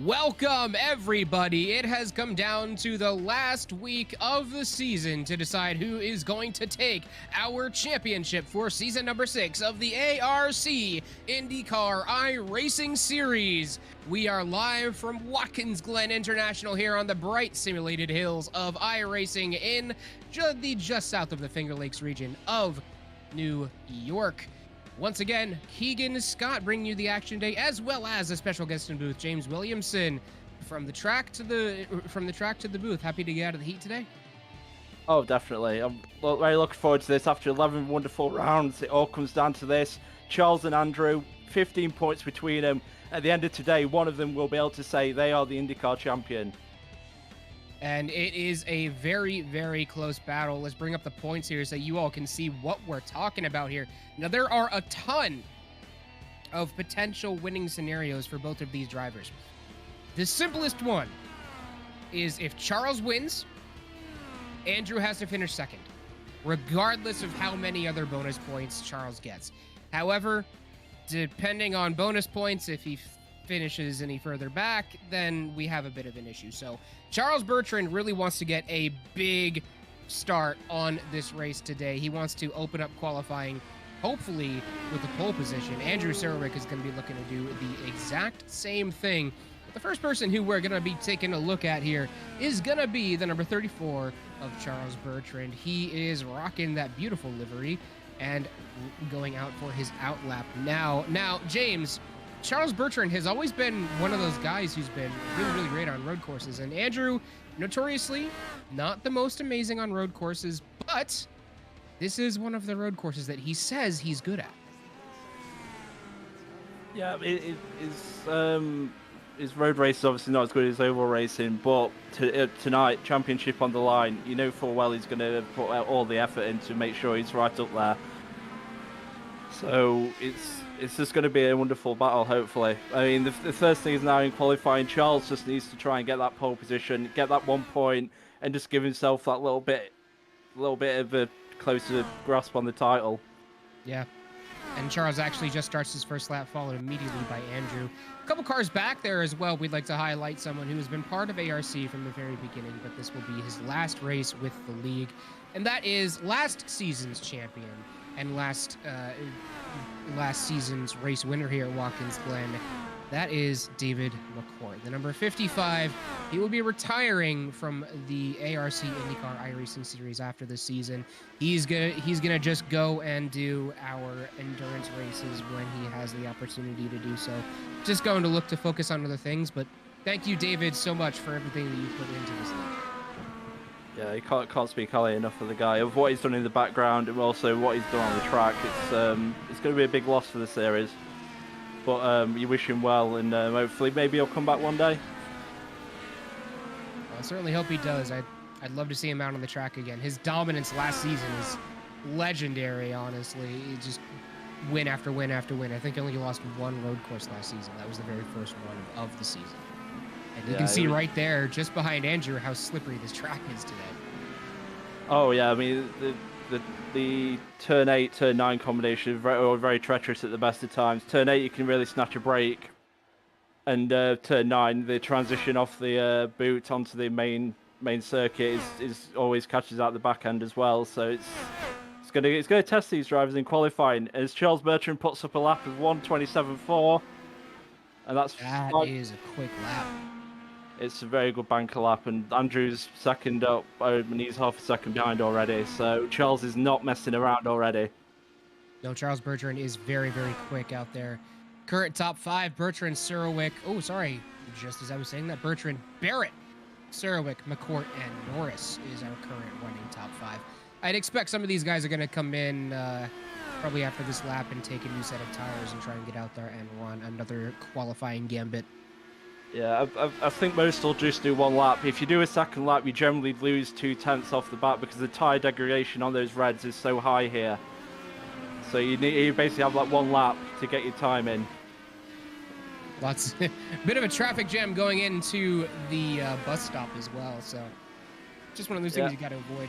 Welcome, everybody. It has come down to the last week of the season to decide who is going to take our championship for season number 6 of the ARC IndyCar iRacing Series. We are live from Watkins Glen International here on the bright simulated hills of iRacing in the just south of the Finger Lakes region of New York. Once again, Keegan Scott bringing you the action today, as well as a special guest in booth, James Williamson, from the track to the booth. Happy to get out of the heat today. Oh, definitely. I'm very looking forward to this. After 11 wonderful rounds, it all comes down to this. Charles and Andrew, 15 points between them. At the end of today, one of them will be able to say they are the IndyCar champion. And it is a very, very close battle. Let's bring up the points here so you all can see what we're talking about here. Now, there are a ton of potential winning scenarios for both of these drivers. The simplest one is if Charles wins, Andrew has to finish second, regardless of how many other bonus points Charles gets. However, depending on bonus points, if he finishes any further back, then we have a bit of an issue. So Charles Bertrand really wants to get a big start on this race today. He wants to open up qualifying, hopefully with the pole position. Andrew Serwick is going to be looking to do the exact same thing. But the first person who we're going to be taking a look at here is going to be the number 34 of Charles Bertrand. He is rocking that beautiful livery and going out for his outlap now. James, Charles Bertrand has always been one of those guys who's been really, really great on road courses. And Andrew, notoriously, not the most amazing on road courses, but this is one of the road courses that he says he's good at. Yeah, his road race is obviously not as good as oval racing, but tonight, championship on the line, you know full well he's going to put out all the effort in to make sure he's right up there. So it's just going to be a wonderful battle, hopefully. I mean, the first thing is now in qualifying, Charles just needs to try and get that pole position, get that 1 point, and just give himself that little bit of a closer grasp on the title. Yeah. And Charles actually just starts his first lap, followed immediately by Andrew. A couple cars back there as well. We'd like to highlight someone who has been part of ARC from the very beginning, but this will be his last race with the league. And that is last season's champion and last season's race winner here at Watkins Glen. That is David McCourt, the number 55. He will be retiring from the ARC IndyCar iRacing Series after this season. He's gonna just go and do our endurance races when he has the opportunity to do so. Just going to look to focus on other things, but thank you, David, so much for everything that you put into this league. Yeah, you can't speak highly enough of the guy, of what he's done in the background and also what he's done on the track. It's going to be a big loss for the series, but you wish him well, and hopefully maybe he'll come back one day. I certainly hope he does. I'd love to see him out on the track again. His dominance last season is legendary, honestly. He just win after win after win. I think he only lost one road course last season. That was the very first one of the season. And you can see right there, just behind Andrew, how slippery this track is today. Oh yeah, I mean the turn 8, turn 9 combination is very treacherous at the best of times. Turn 8 you can really snatch a break, and turn 9 the transition off the boot onto the main circuit is always catches out the back end as well. So it's gonna test these drivers in qualifying. As Charles Bertrand puts up a lap of 1:27.4, and that is a quick lap. It's a very good banker lap, and Andrew's second up, and he's half a second behind already. So Charles is not messing around already. No, Charles Bertrand is very, very quick out there. Current top 5, Bertrand, Serwick. Oh, sorry, just as I was saying that, Bertrand, Barrett, Serwick, McCourt, and Norris is our current running top 5. I'd expect some of these guys are going to come in probably after this lap and take a new set of tires and try and get out there and run another qualifying gambit. Yeah, I think most will just do one lap. If you do a second lap, you generally lose 2/10 off the bat because the tyre degradation on those reds is so high here. So you basically have like one lap to get your time in. Bit of a traffic jam going into the bus stop as well. So just one of those things you got to avoid.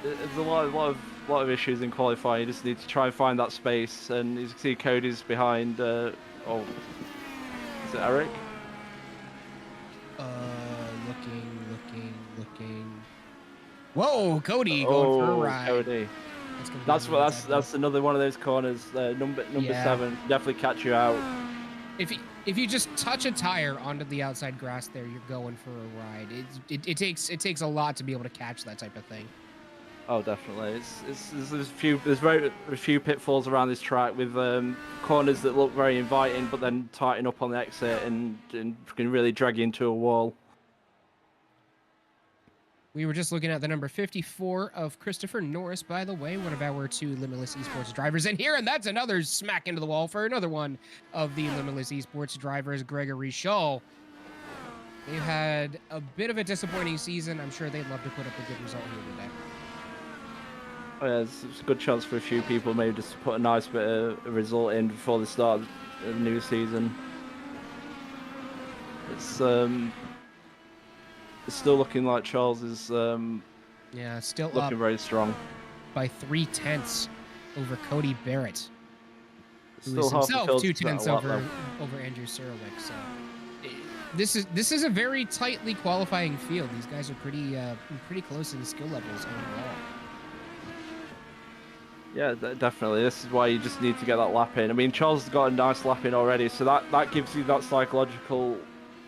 There's a lot of issues in qualifying. You just need to try and find that space. And you can see Cody's behind. Is it Eric? Looking. Whoa, Cody going for a Oh, ride. Cody. That's gonna be on the inside wall. That's another one of those corners. Number Yeah. 7 definitely catch you out. If you just touch a tire onto the outside grass there, you're going for a ride. It takes a lot to be able to catch that type of thing. Oh, definitely. There's very few pitfalls around this track with corners that look very inviting, but then tighten up on the exit and can really drag you into a wall. We were just looking at the number 54 of Christopher Norris, by the way, one of our 2 Limitless Esports drivers in here, and that's another smack into the wall for another one of the Limitless Esports drivers, Gregory Schull. They've had a bit of a disappointing season. I'm sure they'd love to put up a good result here today. Oh, yeah, it's a good chance for a few people maybe just to put a nice bit of a result in before the start of the new season. It's still looking like Charles is still looking up very strong by 3/10 over Cody Barrett, who still is half the himself field's 2/10 at a lap over Andrew Serowick. So this is a very tightly qualifying field. These guys are pretty close in the skill levels overall. Yeah, definitely. This is why you just need to get that lap in. I mean, Charles has got a nice lap in already, so that gives you that psychological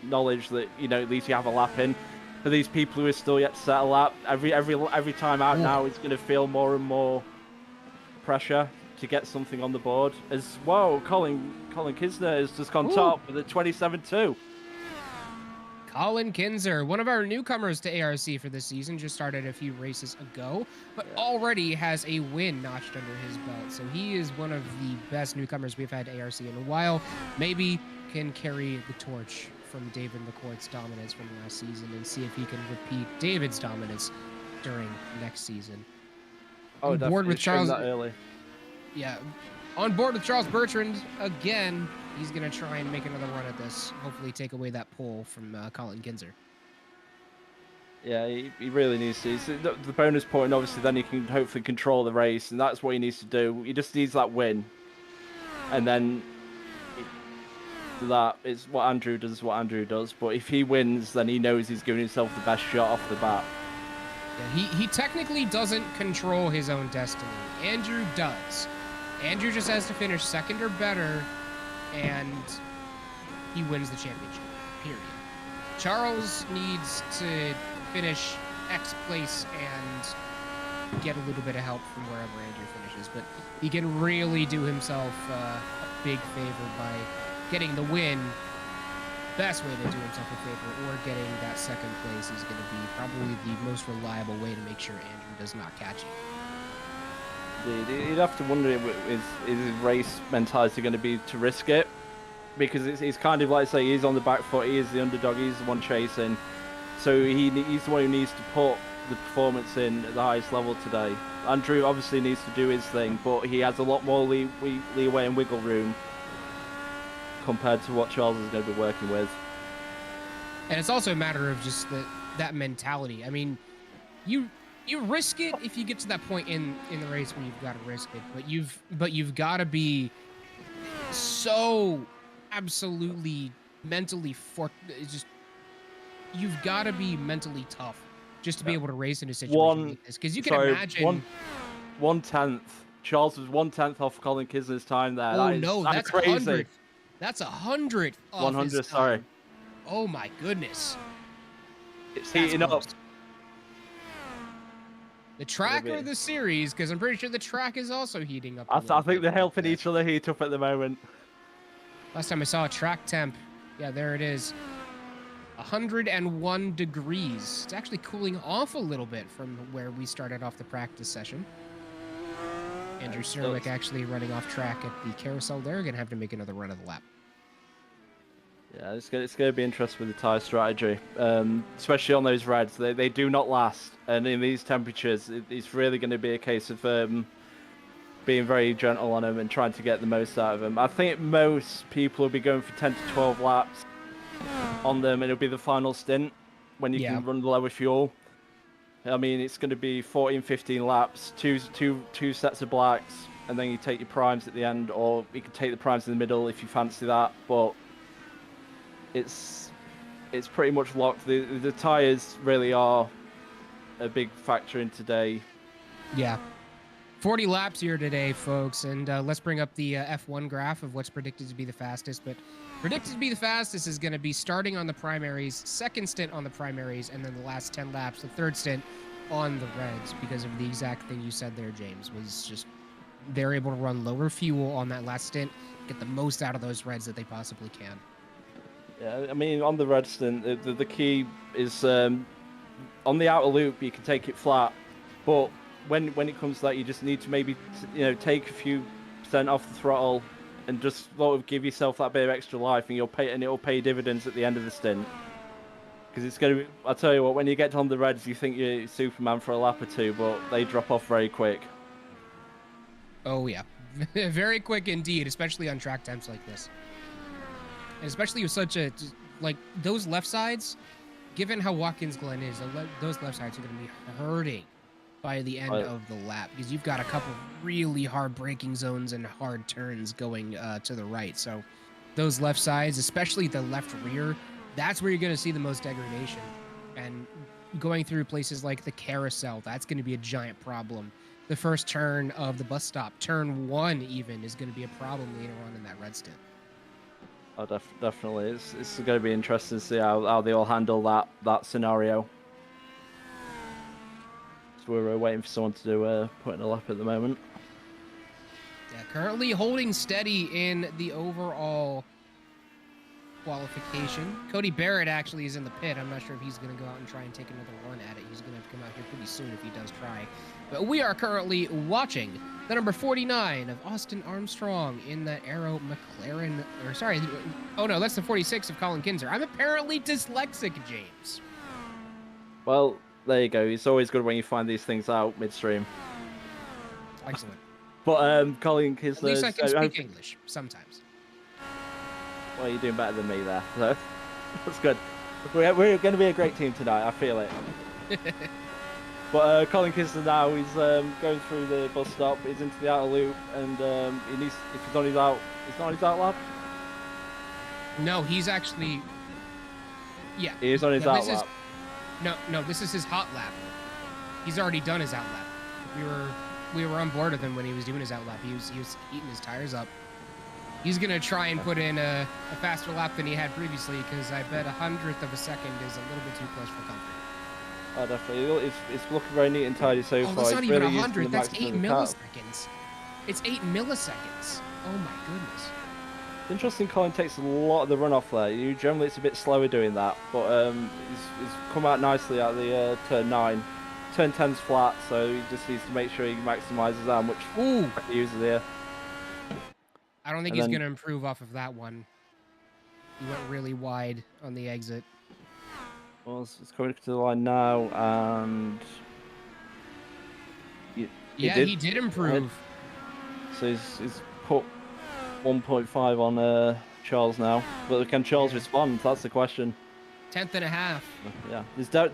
knowledge that, you know, at least you have a lap in. For these people who are still yet to set a lap, every time out now, it's going to feel more and more pressure to get something on the board. As well, Colin Kisner has just gone top with a 27.2. Colin Kinzer, one of our newcomers to ARC for this season, just started a few races ago, but already has a win notched under his belt. So he is one of the best newcomers we've had to ARC in a while. Maybe can carry the torch from David McCourt's dominance from last season and see if he can repeat David's dominance during next season. Oh, on board with Charles. That early. Yeah, on board with Charles Bertrand again. He's going to try and make another run at this. Hopefully take away that pole from Colin Kinzer. Yeah, he really needs to. The bonus point, obviously, then he can hopefully control the race, and that's what he needs to do. He just needs that win. And then that is what Andrew does. But if he wins, then he knows he's giving himself the best shot off the bat. Yeah, he technically doesn't control his own destiny. Andrew does. Andrew just has to finish second or better, and he wins the championship, period. Charles needs to finish X place and get a little bit of help from wherever Andrew finishes, but he can really do himself a big favor by getting the win. Best way to do himself a favor, or getting that second place, is going to be probably the most reliable way to make sure Andrew does not catch him. You'd have to wonder if his race mentality going to be to risk it, because it's kind of like, say, he's on the back foot, he is the underdog, he's the one chasing, so he's the one who needs to put the performance in at the highest level today. Andrew obviously needs to do his thing, but he has a lot more leeway and wiggle room compared to what Charles is going to be working with. And it's also a matter of just that mentality. I mean, you risk it if you get to that point in the race where you've got to risk it, but you've got to be so absolutely mentally you've got to be mentally tough just to be able to race in a situation like this, because you can imagine 1/10. Charles was 1/10 off Colin Kisner's time there. That's crazy. 100. That's 100. 100. Sorry. Oh my goodness. It's heating up. The track or the series? Because I'm pretty sure the track is also heating up. I think they're helping each other heat up at the moment. Last time I saw a track temp, yeah, there it is. 101 degrees. It's actually cooling off a little bit from where we started off the practice session. Andrew Cerwick actually running off track at the carousel there. Going to have to make another run of the lap. Yeah, it's going to be interesting with the tyre strategy, especially on those reds. They do not last, and in these temperatures, it's really going to be a case of being very gentle on them and trying to get the most out of them. I think most people will be going for 10 to 12 laps on them, and it'll be the final stint when you can run the lower fuel. I mean, it's going to be 14, 15 laps, two sets of blacks, and then you take your primes at the end, or you can take the primes in the middle if you fancy that. But it's it's pretty much locked. The tires really are a big factor in today. Yeah. 40 laps here today, folks, and let's bring up the F1 graph of what's predicted to be the fastest. But predicted to be the fastest is going to be starting on the primaries, second stint on the primaries, and then the last 10 laps, the third stint on the reds, because of the exact thing you said there, James, was just they're able to run lower fuel on that last stint, get the most out of those reds that they possibly can. Yeah, I mean, on the red stint, the key is on the outer loop, you can take it flat, but when it comes to that, you just need to maybe take a few percent off the throttle and just sort of give yourself that bit of extra life, and it'll pay dividends at the end of the stint. Because it's going to be, I'll tell you what, when you get on the reds, you think you're Superman for a lap or two, but they drop off very quick. Oh yeah, very quick indeed, especially on track times like this, and especially with such a those left sides. Given how Watkins Glen is, those left sides are going to be hurting by the end of the lap, because you've got a couple really hard braking zones and hard turns going to the right. So those left sides, especially the left rear, that's where you're going to see the most degradation. And going through places like the carousel, that's going to be a giant problem. The first turn of the bus stop, turn 1 even, is going to be a problem later on in that red stint. Oh, definitely. It's going to be interesting to see how they all handle that scenario. So we're waiting for someone to do put in a lap at the moment. Yeah, currently holding steady in the overall qualification. Cody Barrett actually is in the pit. I'm not sure if he's going to go out and try and take another run at it. He's going to have to come out here pretty soon if he does try. But we are currently watching the number 49 of Austin Armstrong in that Aero McLaren, or sorry, oh no, that's the 46 of Colin Kinser. I'm apparently dyslexic, James. Well, there you go. It's always good when you find these things out midstream. Excellent. But Colin Kinser... At least I can speak English sometimes. Well, you're doing better than me there, so that's good. We're going to be a great team tonight, I feel it. But Colin Kinser now, he's going through the bus stop, he's into the outer loop, and he needs, if he's not on his out lap? No, he's actually, yeah. He is on his out lap. No, this is his hot lap. He's already done his out lap. We were on board with him when he was doing his out lap. He was heating his tires up. He's gonna try and put in a faster lap than he had previously, because I bet 100th of a second is a little bit too close for comfort. Oh, definitely. It's looking very neat and tidy so far. That's not even really 100. That's 8 milliseconds. It's 8 milliseconds. Oh my goodness. Interesting. Colin takes a lot of the runoff there. Generally it's a bit slower doing that, but he's come out nicely at the turn 9. Turn 10's flat, so he just needs to make sure he maximises how much he uses here. I don't think he's going to improve off of that one. He went really wide on the exit. Well, it's coming to the line now, and he did improve. So he's put 1.5 on Charles now. But can Charles respond? That's the question. 10th and a half. Yeah, there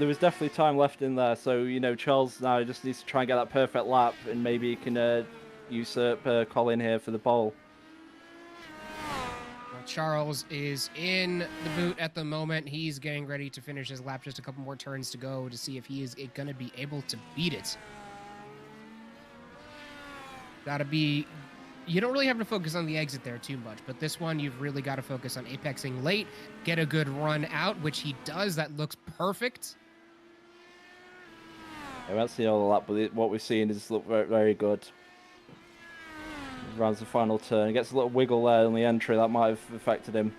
was definitely time left in there. So Charles now just needs to try and get that perfect lap, and maybe he can usurp Colin here for the pole. Well, Charles is in the boot at the moment. He's getting ready to finish his lap. Just a couple more turns to go to see if he is going to be able to beat it. Gotta be... You don't really have to focus on the exit there too much, but this one you've really got to focus on apexing late, get a good run out, which he does. That looks perfect. I haven't seen all of that, but what we're seeing is look very, very good. He rounds the final turn. He gets a little wiggle there on the entry. That might have affected him.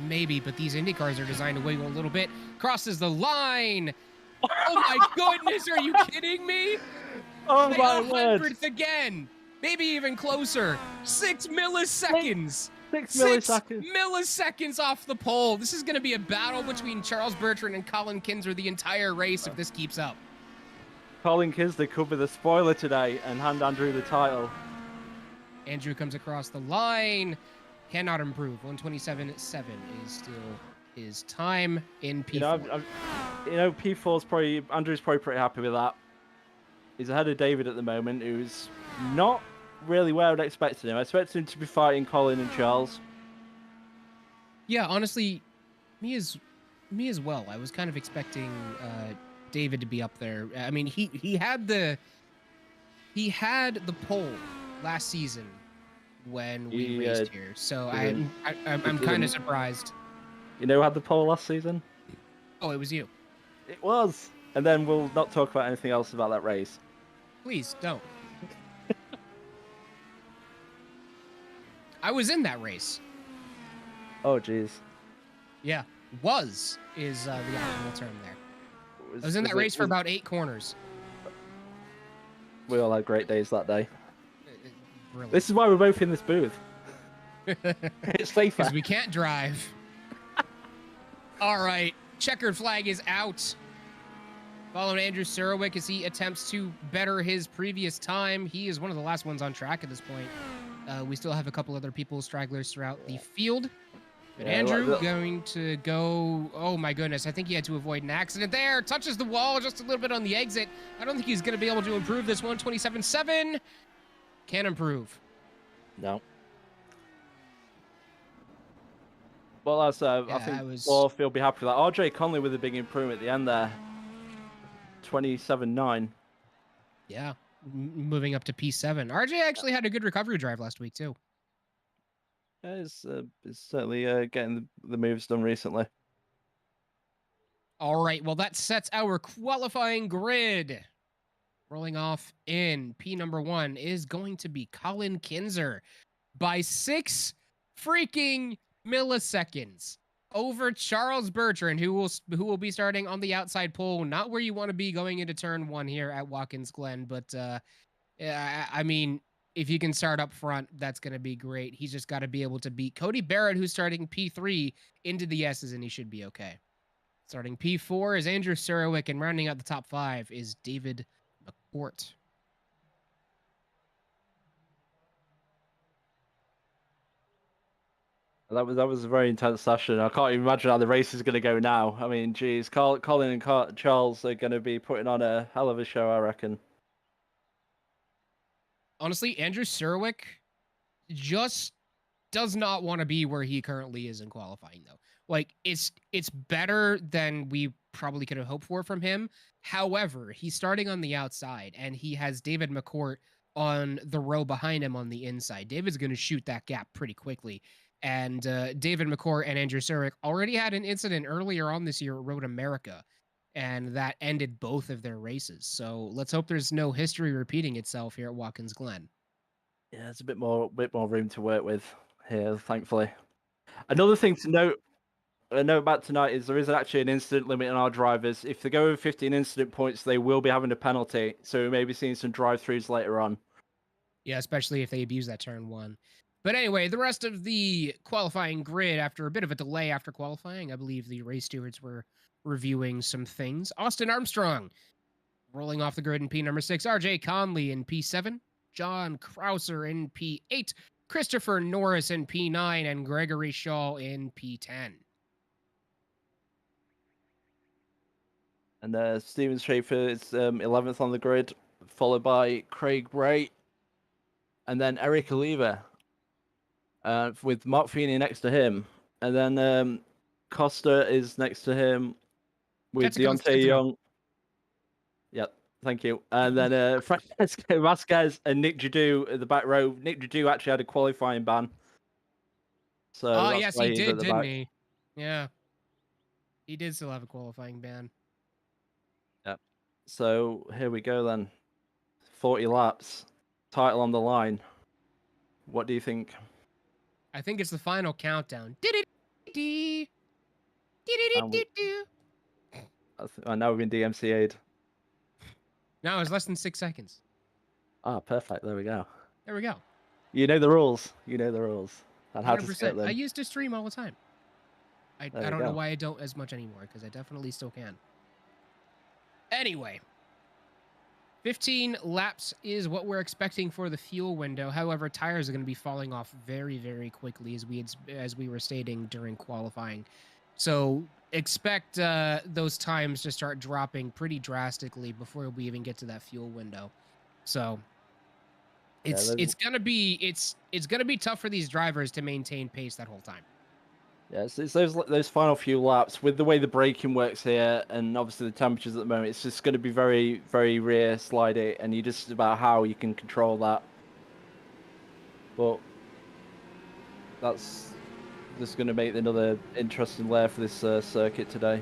Maybe, but these Indy cars are designed to wiggle a little bit. Crosses the line. Oh my goodness, are you kidding me? Oh my word. 100th again. Maybe even closer. 6 milliseconds. 6 milliseconds. 6 milliseconds off the pole. This is going to be a battle between Charles Bertrand and Colin Kinser the entire race if this keeps up. Colin Kinser could be the spoiler today and hand Andrew the title. Andrew comes across the line. Cannot improve. 127.7 is still his time in P4. P4's Andrew's probably pretty happy with that. He's ahead of David at the moment, who's not really where I'd expected him. I expected him to be fighting Colin and Charles. Yeah, honestly, Me as well. I was kind of expecting David to be up there. I mean, he had the pole last season when we He raced here, so didn't. I'm kind of surprised. You know who had the pole last season? Oh, it was you. It was. And then we'll not talk about anything else about that race. Please don't. I was in that race. Oh, jeez. Yeah, is the optimal term there. I was in that race for about 8 corners. We all had great days that day. Really. This is why we're both in this booth. It's safer. Because we can't drive. All right, checkered flag is out. Following Andrew Surowick as he attempts to better his previous time. He is one of the last ones on track at this point. We still have a couple other people, stragglers throughout the field. But Andrew going to go, oh my goodness, I think he had to avoid an accident there. Touches the wall just a little bit on the exit. I don't think he's going to be able to improve this one. 27.7. Can't improve. No. Well, that's, I think Wolf will be happy with that. RJ Conley with a big improvement at the end there. 27.9. Yeah, moving up to P7. RJ actually had a good recovery drive last week, too. Yeah, it's certainly getting the moves done recently. All right, well, that sets our qualifying grid. Rolling off in P number 1 is going to be Colin Kinzer by 6 freaking milliseconds over Charles Bertrand, who will be starting on the outside pole, not where you want to be going into turn 1 here at Watkins Glen, but I mean, if you can start up front, that's going to be great. He's just got to be able to beat Cody Barrett, who's starting P3 into the S's, and he should be okay. Starting P4 is Andrew Surowick, and rounding out the top 5 is David McCourt. That was a very intense session. I can't even imagine how the race is going to go now. I mean, geez, Colin and Charles are going to be putting on a hell of a show, I reckon. Honestly, Andrew Surowick just does not want to be where he currently is in qualifying, though. Like, it's better than we probably could have hoped for from him. However, he's starting on the outside, and he has David McCourt on the row behind him on the inside. David's going to shoot that gap pretty quickly. And David McCourt and Andrew Surowick already had an incident earlier on this year at Road America, and that ended both of their races. So let's hope there's no history repeating itself here at Watkins Glen. Yeah, it's a bit more room to work with here, thankfully. Another thing to note about tonight is there is actually an incident limit on our drivers. If they go over 15 incident points, they will be having a penalty. So we may be seeing some drive-throughs later on. Yeah, especially if they abuse that turn 1. But anyway, the rest of the qualifying grid, after a bit of a delay after qualifying, I believe the race stewards were reviewing some things. Austin Armstrong rolling off the grid in P number 6. RJ Conley in P7. John Krauser in P8. Christopher Norris in P9. And Gregory Shaw in P10. And Steven Schaefer is 11th on the grid, followed by Craig Bray. And then Eric Oliva. With Mark Feeney next to him. And then Costa is next to him with Deontay Young. Yep, thank you. And then Francesco Vasquez and Nick Jadu at the back row. Nick Jadu actually had a qualifying ban. So yes, he did, didn't he? Yeah. He did still have a qualifying ban. Yep. So here we go then. 40 laps. Title on the line. What do you think? I think it's the final countdown. I know we've been DMCA'd. No, it was less than 6 seconds. Ah, perfect. There we go. There we go. You know the rules. You know the rules. And how 100%. to skip them. I used to stream all the time. I don't know why I don't as much anymore, because I definitely still can. Anyway, 15 laps is what we're expecting for the fuel window. However, tires are going to be falling off very, very quickly, as we were stating during qualifying. So expect those times to start dropping pretty drastically before we even get to that fuel window. So it's gonna be tough for these drivers to maintain pace that whole time. Yeah, it's those final few laps with the way the braking works here, and obviously the temperatures at the moment. It's just going to be very, very rear slidey, and you just about how you can control that. But that's just going to make another interesting layer for this circuit today.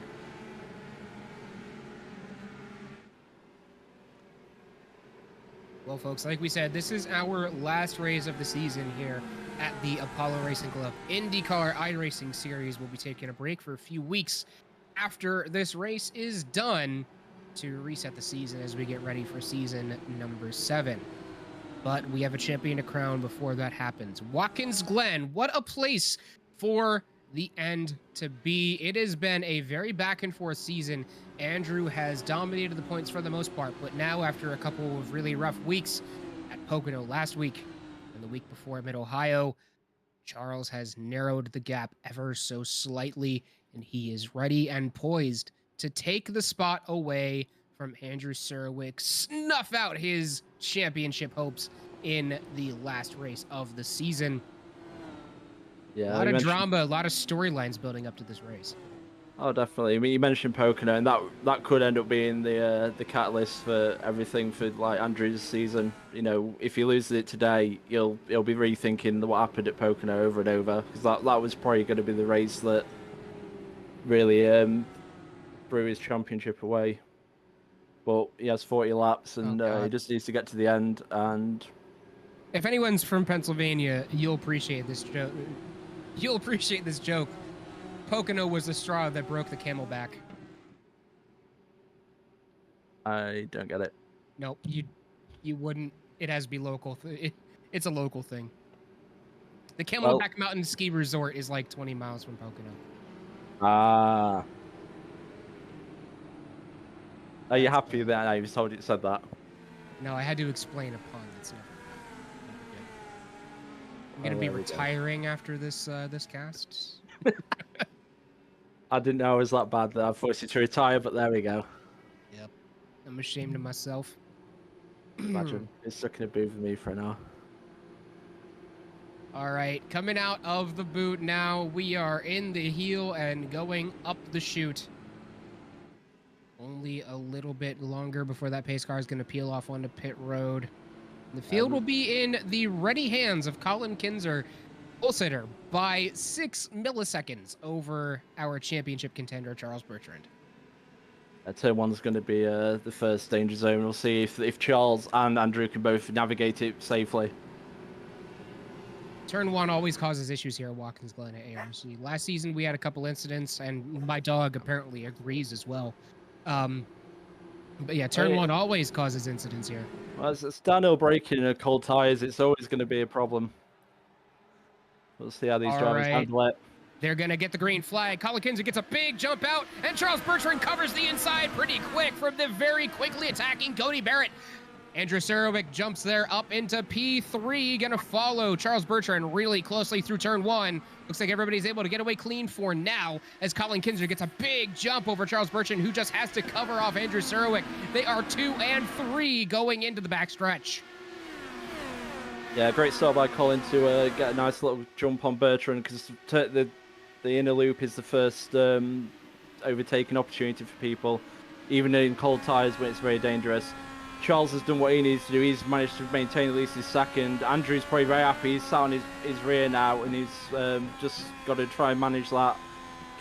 Well, folks, like we said, this is our last race of the season here at the Apollo Racing Club. IndyCar iRacing Series will be taking a break for a few weeks after this race is done to reset the season as we get ready for season number 7. But we have a champion to crown before that happens. Watkins Glen, what a place for the end to be. It has been a very back and forth season. Andrew has dominated the points for the most part, but now after a couple of really rough weeks at Pocono last week and the week before at Mid-Ohio, Charles has narrowed the gap ever so slightly, and he is ready and poised to take the spot away from Andrew Surwick, snuff out his championship hopes in the last race of the season. Yeah, a lot of drama, a lot of storylines building up to this race. Oh, definitely. I mean, you mentioned Pocono, and that could end up being the catalyst for everything for like Andrew's season. You know, if he loses it today, he'll be rethinking what happened at Pocono over and over, because that was probably going to be the race that really threw his championship away. But he has 40 laps, and he just needs to get to the end. And if anyone's from Pennsylvania, you'll appreciate this joke. You'll appreciate this joke. Pocono was the straw that broke the camel back. I don't get it. Nope, you wouldn't. It has to be local. It's a local thing. The Camelback Mountain Ski Resort is like 20 miles from Pocono. Ah. Are you happy that I was told it said that? No, I had to explain a pun. That's never good. I'm gonna be retiring after this this cast. I didn't know I was that bad that I forced you to retire, but there we go. Yep. I'm ashamed of myself. Imagine it's stuck in a booth with me for an hour. All right, coming out of the boot now. We are in the heel and going up the chute. Only a little bit longer before that pace car is going to peel off onto pit road. The field will be in the ready hands of Colin Kinzer, pole sitter, by 6 milliseconds over our championship contender, Charles Bertrand. Turn 1's going to be the first danger zone. We'll see if Charles and Andrew can both navigate it safely. Turn 1 always causes issues here at Watkins Glen at ARC. Last season, we had a couple incidents, and my dog apparently agrees as well. But yeah, turn 1 always causes incidents here. Well, it's downhill braking and cold tires. It's always going to be a problem. We'll see how these drivers handle it. They're going to get the green flag. Colin Kinzer gets a big jump out, and Charles Bertrand covers the inside pretty quick from the very quickly attacking Cody Barrett. Andrew Surwick jumps there up into P3, going to follow Charles Bertrand really closely through turn 1. Looks like everybody's able to get away clean for now as Colin Kinzer gets a big jump over Charles Bertrand, who just has to cover off Andrew Surwick. They are 2 and 3 going into the backstretch. Yeah, great start by Colin to get a nice little jump on Bertrand, because the inner loop is the first overtaking opportunity for people, even in cold tyres when it's very dangerous. Charles has done what he needs to do. He's managed to maintain at least his second. Andrew's probably very happy. He's sat on his rear now, and he's just got to try and manage that.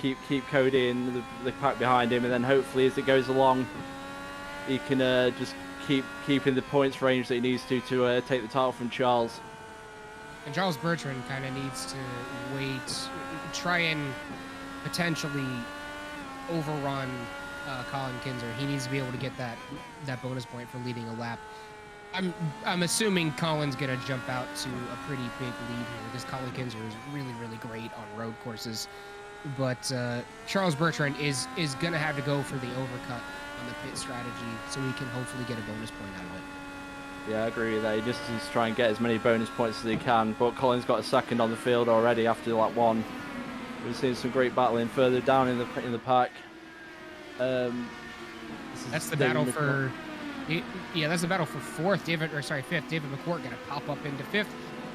Keep Cody in the pack behind him, and then hopefully as it goes along, he can just keep in the points range that he needs to take the title from Charles. And Charles Bertrand kind of needs to wait, try and potentially overrun Colin Kinzer. He needs to be able to get that bonus point for leading a lap. I'm assuming Colin's gonna jump out to a pretty big lead here, because Colin Kinzer is really, really great on road courses. But Charles Bertrand is gonna have to go for the overcut on the pit strategy, so he can hopefully get a bonus point out of it. Yeah, I agree with that. He just needs to try and get as many bonus points as he can. But Colin's got a second on the field already after lap 1. We've seen some great battling further down in the pack. That's the battle for, yeah, that's the battle for fifth. David McCourt going to pop up into 5th.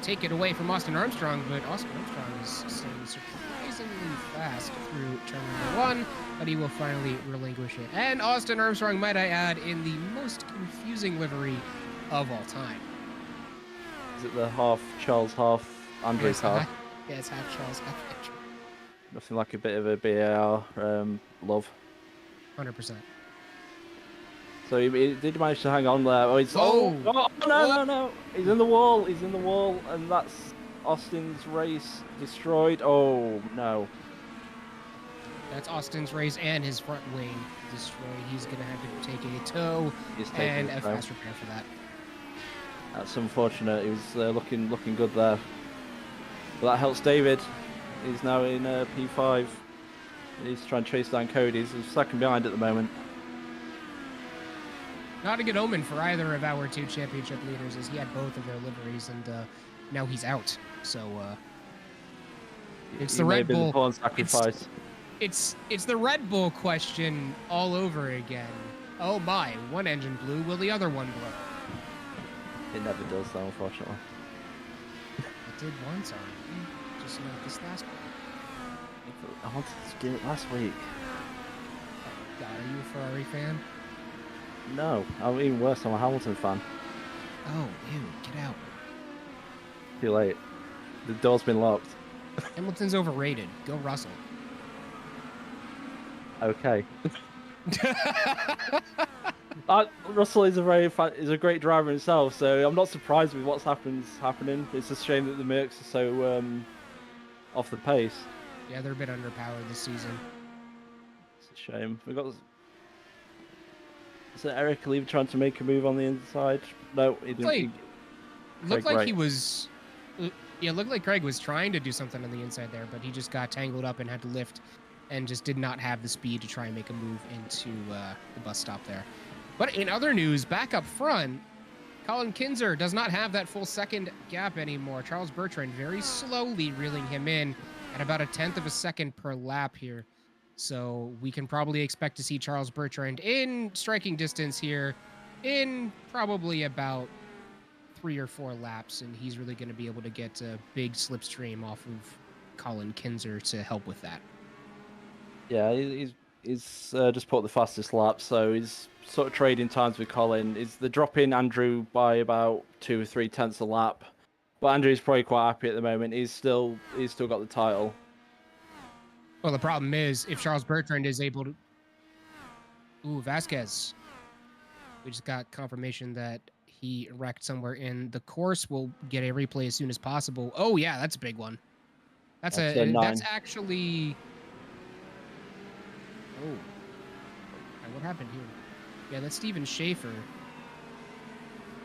take it away from Austin Armstrong, but Austin Armstrong is staying surprisingly fast through turn number 1, but he will finally relinquish it. And Austin Armstrong, might I add, in the most confusing livery of all time. Is it the half Charles, half Andrew car? Yeah, it's half Charles, half Andrew. Nothing like a bit of a BAR love. 100%. So he did manage to hang on there. Oh, no. He's in the wall. He's in the wall. And that's Austin's race destroyed. Oh, no. That's Austin's race and his front wing destroyed. He's going to have to take a tow and a fast repair for that. That's unfortunate. He was looking good there. But that helps David. He's now in P5. He's trying to chase down Cody. He's second behind at the moment. Not a good omen for either of our 2 championship leaders, as he had both of their liveries, and now he's out. So it's the Red Bull sacrifice. It's the Red Bull question all over again. Oh my! One engine blew. Will the other one blow? It never does, though, unfortunately. It did once already. Just not this last one. I wanted to do it last week. God, are you a Ferrari fan? No, I'm even worse. I'm a Hamilton fan. Oh, ew, get out. Too late. The door's been locked. Hamilton's overrated. Go Russell. Okay. Russell is a great driver himself, so I'm not surprised with what's happening. It's a shame that the Mercs are so off the pace. Yeah, they're a bit underpowered this season. It's a shame. We got. Is it Eric Lee trying to make a move on the inside? No, he didn't. Looked like he was. Yeah, looked like Craig was trying to do something on the inside there, but he just got tangled up and had to lift, and just did not have the speed to try and make a move into the bus stop there. But in other news, back up front, Colin Kinzer does not have that full second gap anymore. Charles Bertrand very slowly reeling him in at about 1/10 of a second per lap here. So we can probably expect to see Charles Bertrand in striking distance here in probably about 3 or 4 laps, and he's really going to be able to get a big slipstream off of Colin Kinzer to help with that. Yeah, he's just put the fastest lap, so he's sort of trading times with Colin. Is the drop in Andrew by about 2 or 3 tenths a lap, but Andrew's probably quite happy at the moment. He's still got the title. Well, the problem is if Charles Bertrand is able to... Ooh, Vasquez. We just got confirmation that he wrecked somewhere in the course. We'll get a replay as soon as possible. Oh, yeah, that's a big one. That's actually... Oh. What happened here? Yeah, that's Steven Schaefer.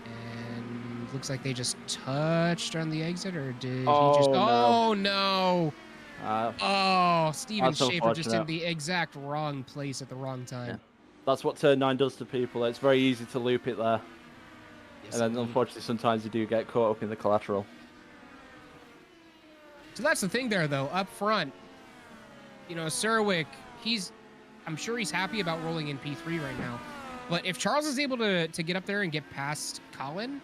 And looks like they just touched on the exit, or did he just... Oh, no! Steven Schaefer just in the exact wrong place at the wrong time. Yeah. That's what turn 9 does to people. It's very easy to loop it there. Yes, and then unfortunately sometimes you do get caught up in the collateral. So that's the thing there, though. Up front, you know, Serwick, I'm sure he's happy about rolling in P3 right now. But if Charles is able to get up there and get past Colin,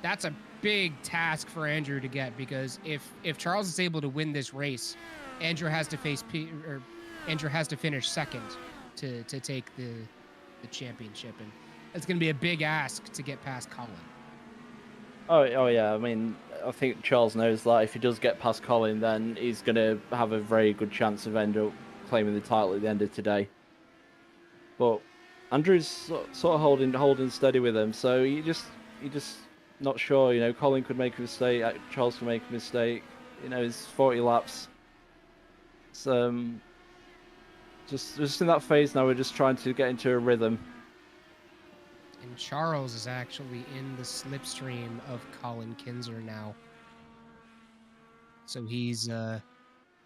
that's a big task for Andrew to get, because if Charles is able to win this race, Andrew has to finish second to take the championship, and it's going to be a big ask to get past Colin. Oh yeah, I mean, I think Charles knows that if he does get past Colin, then he's going to have a very good chance of end up claiming the title at the end of today. But Andrew's sort of holding steady with him, so you just not sure. You know, Colin could make a mistake, Charles could make a mistake. You know, it's 40 laps. It's just in that phase now. We're just trying to get into a rhythm. And Charles is actually in the slipstream of Colin Kinzer now, so he's going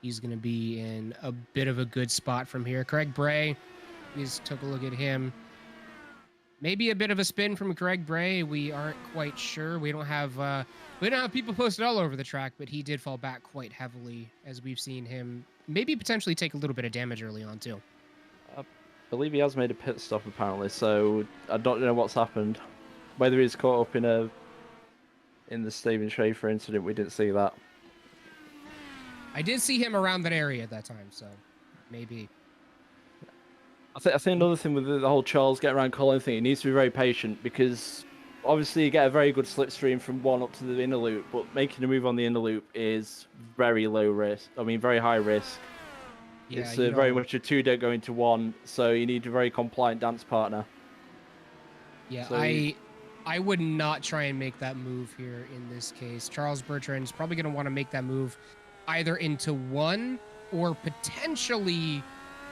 to be in a bit of a good spot from here. Craig Bray, we just took a look at him. Maybe a bit of a spin from Greg Bray. We aren't quite sure. We don't have people posted all over the track, but he did fall back quite heavily, as we've seen him maybe potentially take a little bit of damage early on too. I believe he has made a pit stop apparently, so I don't know what's happened. Whether he's caught up in a in the Steven Schaefer incident, we didn't see that. I did see him around that area at that time, so maybe. I think another thing with the whole Charles get around Colin thing, he needs to be very patient because obviously you get a very good slipstream from one up to the inner loop, but making a move on the inner loop is very low risk. I mean, very high risk. Yeah, It's very much a two don't go into one, so you need a very compliant dance partner. Yeah, So I would not try and make that move here in this case. Charles Bertrand is probably going to want to make that move either into one or potentially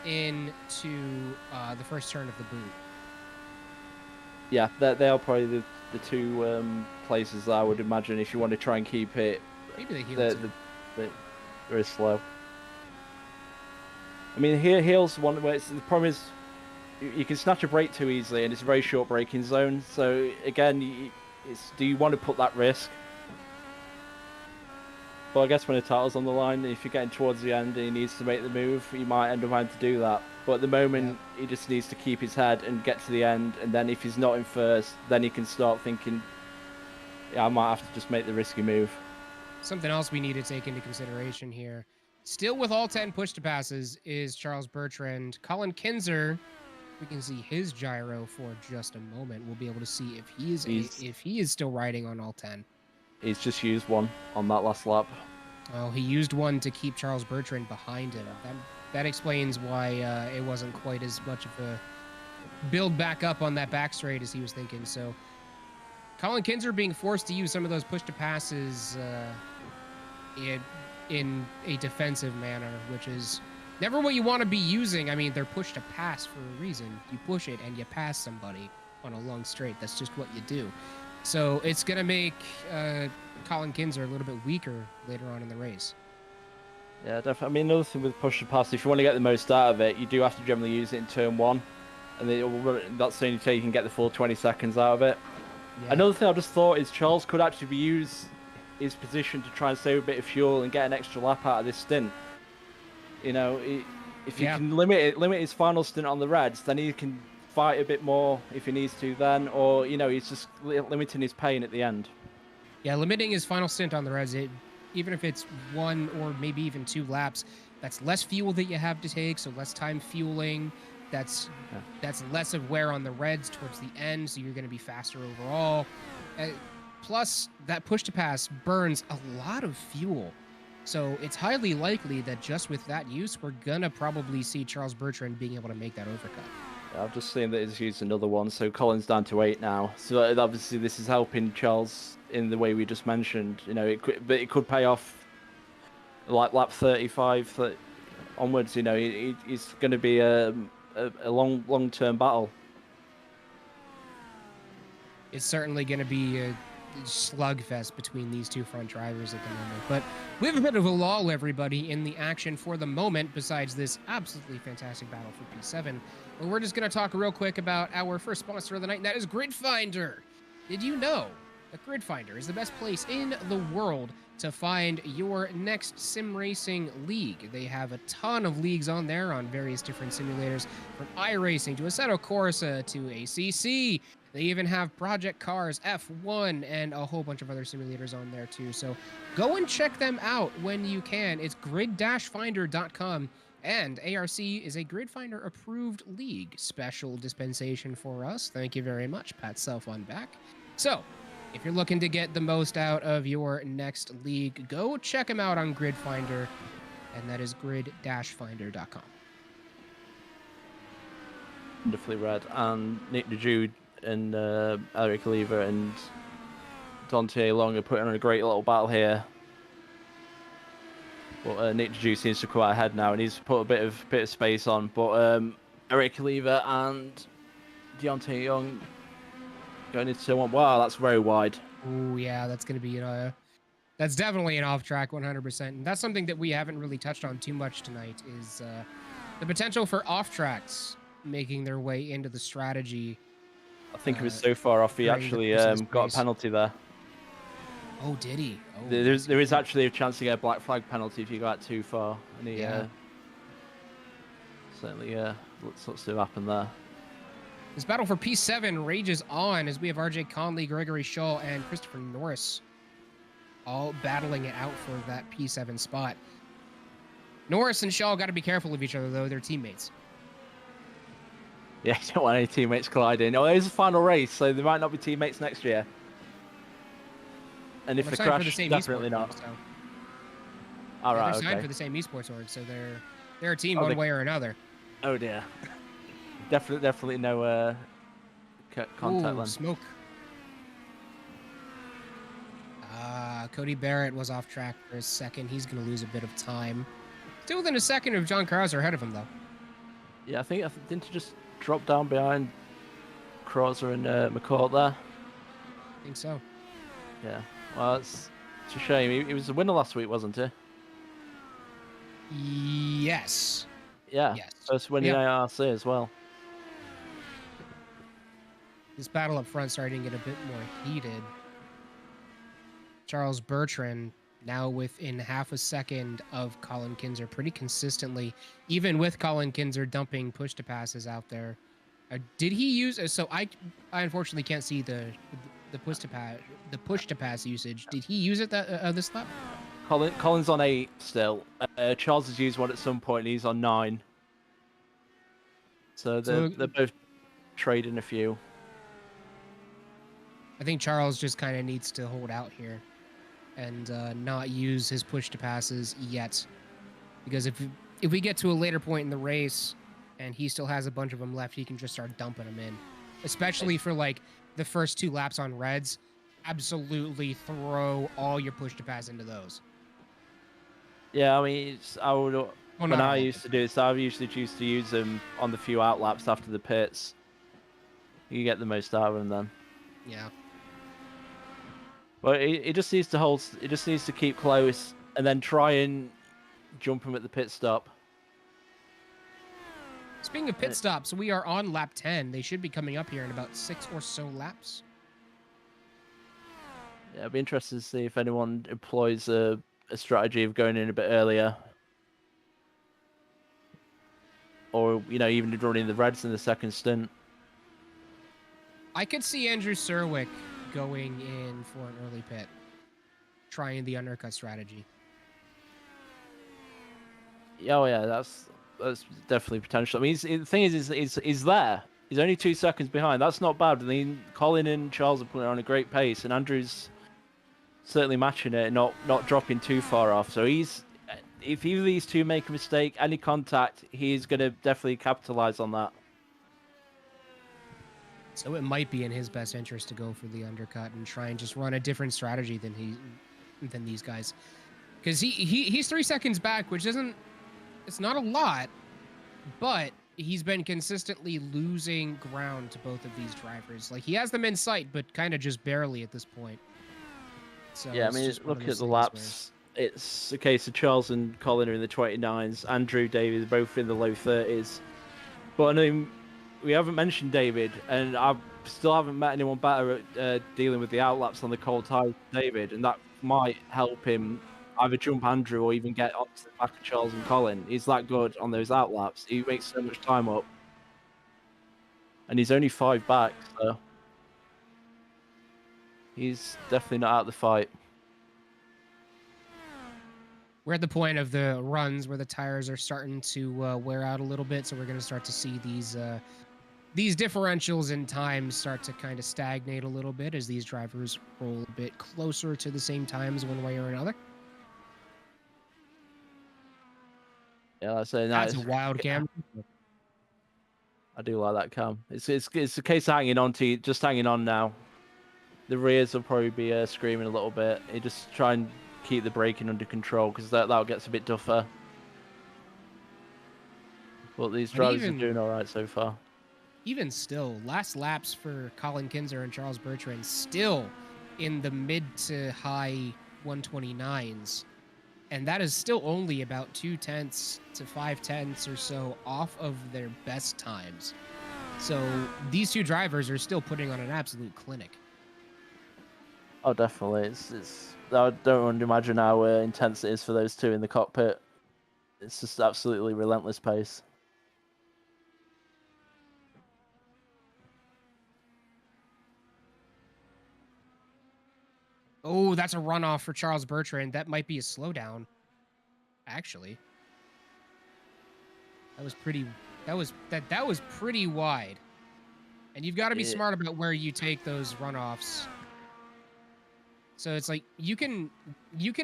into the first turn of the boot. Yeah, they are probably the two places that I would imagine if you want to try and keep it. Maybe the heel too. Very slow. I mean, heel's one where the problem is you can snatch a break too easily, and it's a very short braking zone. So again, do you want to put that risk? Well, I guess when a title's on the line, if you're getting towards the end and he needs to make the move, you might end up having to do that. But at the moment, he just needs to keep his head and get to the end. And then if he's not in first, then he can start thinking, yeah, I might have to just make the risky move. Something else we need to take into consideration here. Still with all 10 push-to-passes is Charles Bertrand. Colin Kinzer, we can see his gyro for just a moment. We'll be able to see if he is still riding on all 10. He's just used one on that last lap. Oh, he used one to keep Charles Bertrand behind him. That explains why it wasn't quite as much of a build back up on that back straight as he was thinking. So Colin Kinzer being forced to use some of those push-to-passes in a defensive manner, which is never what you want to be using. I mean, they're push-to-pass for a reason. You push it and you pass somebody on a long straight. That's just what you do. So it's going to make Colin Kinzer a little bit weaker later on in the race. Yeah, definitely. I mean, another thing with push to pass, if you want to get the most out of it, you do have to generally use it in turn one. And that's the only way you can get the full 20 seconds out of it. Yeah. Another thing I just thought is Charles could actually use his position to try and save a bit of fuel and get an extra lap out of this stint. You know, if you can limit his final stint on the Reds, then he can fight a bit more if he needs to then, or you know, he's just limiting his pain at the end. Yeah, limiting his final stint on the Reds, even if it's one or maybe even 2 laps, that's less fuel that you have to take, so less time fueling. That's less of wear on the Reds towards the end, so you're going to be faster overall. Plus, that push to pass burns a lot of fuel. So it's highly likely that just with that use, we're going to probably see Charles Bertrand being able to make that overcut. I've just seen that he's used another one, so Colin's down to 8 now. So obviously this is helping Charles in the way we just mentioned. You know, but it could pay off like lap 35 onwards. You know, it's going to be a long-term battle. It's certainly going to be a slugfest between these two front drivers at the moment. But we have a bit of a lull, everybody, in the action for the moment, besides this absolutely fantastic battle for P7. Well, we're just going to talk real quick about our first sponsor of the night, and that is GridFinder. Did you know that GridFinder is the best place in the world to find your next sim racing league? They have a ton of leagues on there on various different simulators, from iRacing to Assetto Corsa to ACC. They even have Project Cars, F1, and a whole bunch of other simulators on there too. So go and check them out when you can. It's grid-finder.com. And ARC is a GridFinder approved league. Special dispensation for us. Thank you very much. Pat self on back. So if you're looking to get the most out of your next league, go check them out on GridFinder. And that is grid-finder.com. Wonderfully read. And Nick DeJude and Eric Lever and Dante Long are putting on a great little battle here. But Nick DeJude seems to come out ahead now, and he's put a bit of space on. But Eric Lever and Deontay Young going into one. Wow, that's very wide. Oh yeah, that's going to be that's definitely an off track 100%. And that's something that we haven't really touched on too much tonight is the potential for off tracks making their way into the strategy. I think it was so far off. He actually got a penalty there. Oh, did he? Oh, there is actually a chance to get a black flag penalty if you go out too far. And he certainly looks to happen there. This battle for P7 rages on as we have RJ Conley, Gregory Shaw, and Christopher Norris all battling it out for that P7 spot. Norris and Shaw got to be careful of each other, though. They're teammates. Yeah, you don't want any teammates colliding. Oh, it is a final race, so they might not be teammates next year. And if they signed for the crash, same definitely esports not. org, so. All Yeah, right, they're signed okay. for the same esports org, so they're a team Oh, one way or another. Oh dear. Definitely no contact Ooh, then. smoke. Cody Barrett was off track for a second. He's going to lose a bit of time. Still within a second of John Krauser ahead of him, though. Yeah, I think didn't he just drop down behind Krauser and McCourt there? I think so. Yeah. Well, it's a shame. He was the winner last week, wasn't he? Yes. Yeah. Yes. First win in IRC as well. This battle up front starting to get a bit more heated. Charles Bertrand now within half a second of Colin Kinzer pretty consistently, even with Colin Kinzer dumping push to passes out there. Did he use? So I unfortunately can't see the push to pass usage. Did he use it this lap? Colin's on 8 still. Charles has used one at some point. And he's on 9. So they're both trading a few. I think Charles just kind of needs to hold out here and not use his push to passes yet, because if we get to a later point in the race and he still has a bunch of them left, he can just start dumping them in, especially for like the first 2 laps on reds. Absolutely throw all your push to pass into those. Yeah, I mean, when I used to do this, I usually used to use them on the few out laps after the pits. You get the most out of them then. Yeah. But it just needs to hold. It just needs to keep close and then try and jump him at the pit stop. Speaking of pit stops, we are on lap 10. They should be coming up here in about 6 or so laps. Yeah, I'd be interested to see if anyone employs a strategy of going in a bit earlier, or even running the reds in the second stint. I could see Andrew Serwick going in for an early pit, trying the undercut strategy. Yeah, oh yeah, that's definitely potential. I mean, the thing is he's there. He's only 2 seconds behind. That's not bad. I mean, Colin and Charles are putting on a great pace, and Andrew's certainly matching it, not dropping too far off. So if either of these two make a mistake, any contact, he's going to definitely capitalize on that. So it might be in his best interest to go for the undercut and try and just run a different strategy than these guys, because he's 3 seconds back, which it's not a lot, but he's been consistently losing ground to both of these drivers. Like, he has them in sight, but kind of just barely at this point. So yeah, I mean, look at the laps. It's a case of Charles and Colin are in the 29s. Andrew, David are both in the low 30s. But I mean, we haven't mentioned David, and I still haven't met anyone better at dealing with the outlaps on the cold tires than David, and that might help him either jump Andrew or even get onto the back of Charles and Colin. He's that good on those outlaps. He makes so much time up. And he's only 5 back, so he's definitely not out of the fight. We're at the point of the runs where the tires are starting to wear out a little bit, so we're going to start to see these differentials in time start to kind of stagnate a little bit as these drivers roll a bit closer to the same times one way or another. Yeah, that's a wild cam. I do like that cam. It's a case of hanging on to, just hanging on now. The rears will probably be screaming a little bit. You just try and keep the braking under control, because that gets a bit tougher. But these drivers are doing all right so far. Even still, last laps for Colin Kinzer and Charles Bertrand still in the mid to high 129s. And that is still only about 0.2 to 0.5 or so off of their best times. So these two drivers are still putting on an absolute clinic. Oh, definitely. I don't imagine how intense it is for those two in the cockpit. It's just absolutely relentless pace. Oh, that's a runoff for Charles Bertrand. That might be a slowdown, actually. That was pretty. That was pretty wide. And you've got to be smart about where you take those runoffs. So it's like you can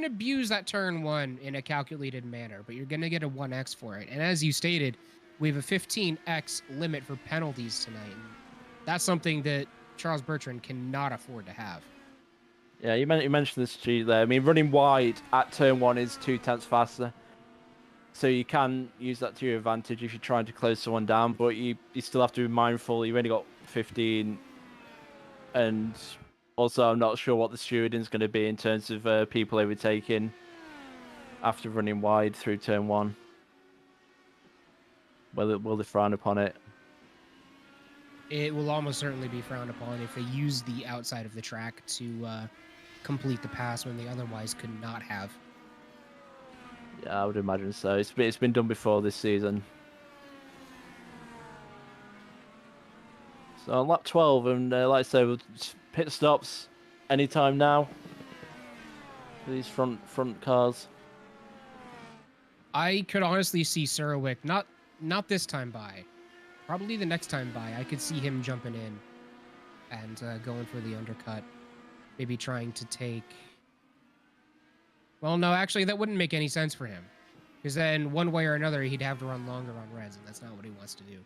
abuse that turn 1 in a calculated manner, but you're gonna get a 1x for it. And as you stated, we have a 15x limit for penalties tonight. And that's something that Charles Bertrand cannot afford to have. Yeah, you mentioned this G there. I mean, running wide at turn 1 is 2/10 faster. So you can use that to your advantage if you're trying to close someone down, but you still have to be mindful. You've only got 15, and also I'm not sure what the stewarding's going to be in terms of people overtaking after running wide through turn 1. Will they frown upon it? It will almost certainly be frowned upon if they use the outside of the track to complete the pass when they otherwise could not have. Yeah, I would imagine so. It's been done before this season. So on lap 12, and like I say, pit stops anytime now for these front cars. I could honestly see Surwick not this time by, probably the next time by. I could see him jumping in and going for the undercut, maybe trying to take. Well, no, actually, that wouldn't make any sense for him, because then one way or another he'd have to run longer on reds, and that's not what he wants to do.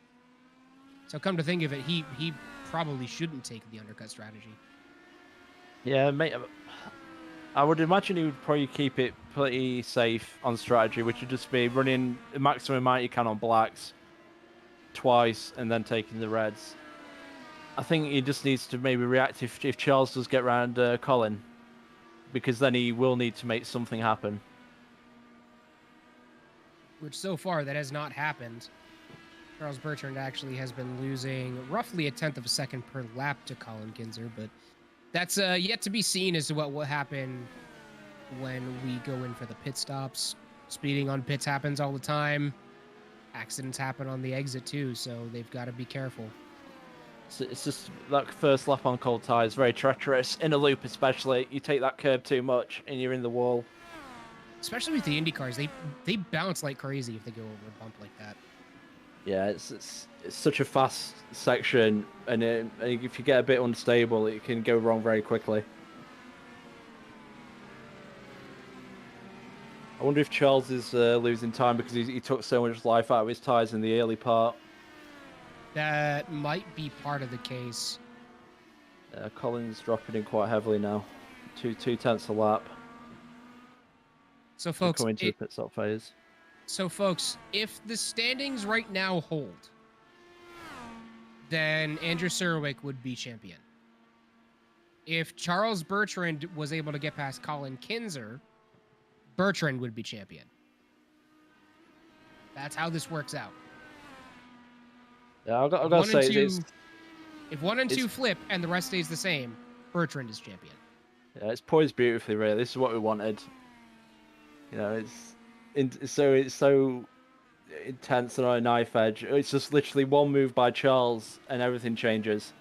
So come to think of it, he probably shouldn't take the undercut strategy. Yeah, mate. I would imagine he would probably keep it pretty safe on strategy, which would just be running the maximum amount you can on blacks twice and then taking the reds. I think he just needs to maybe react if Charles does get round Colin, because then he will need to make something happen. Which so far that has not happened. Charles Bertrand actually has been losing roughly 1/10 of a second per lap to Colin Kinzer, but that's yet to be seen as to what will happen when we go in for the pit stops. Speeding on pits happens all the time. Accidents happen on the exit too, so they've got to be careful. It's just that first lap on cold tyres, very treacherous. In a loop especially, you take that curb too much and you're in the wall. Especially with the Indy cars, they bounce like crazy if they go over a bump like that. Yeah, it's such a fast section, and if you get a bit unstable, it can go wrong very quickly. I wonder if Charles is losing time because he took so much life out of his tyres in the early part. That might be part of the case. Colin's dropping in quite heavily now. 2/10 a lap. So folks, coming to the pit stop phase. So folks, if the standings right now hold, then Andrew Surwick would be champion. If Charles Bertrand was able to get past Colin Kinzer, Bertrand would be champion. That's how this works out. Yeah, I've got to say, if 1 and 2 flip and the rest stays the same, Bertrand is champion. Yeah, it's poised beautifully, really. This is what we wanted. You know, it's so intense and on a knife edge. It's just literally one move by Charles and everything changes.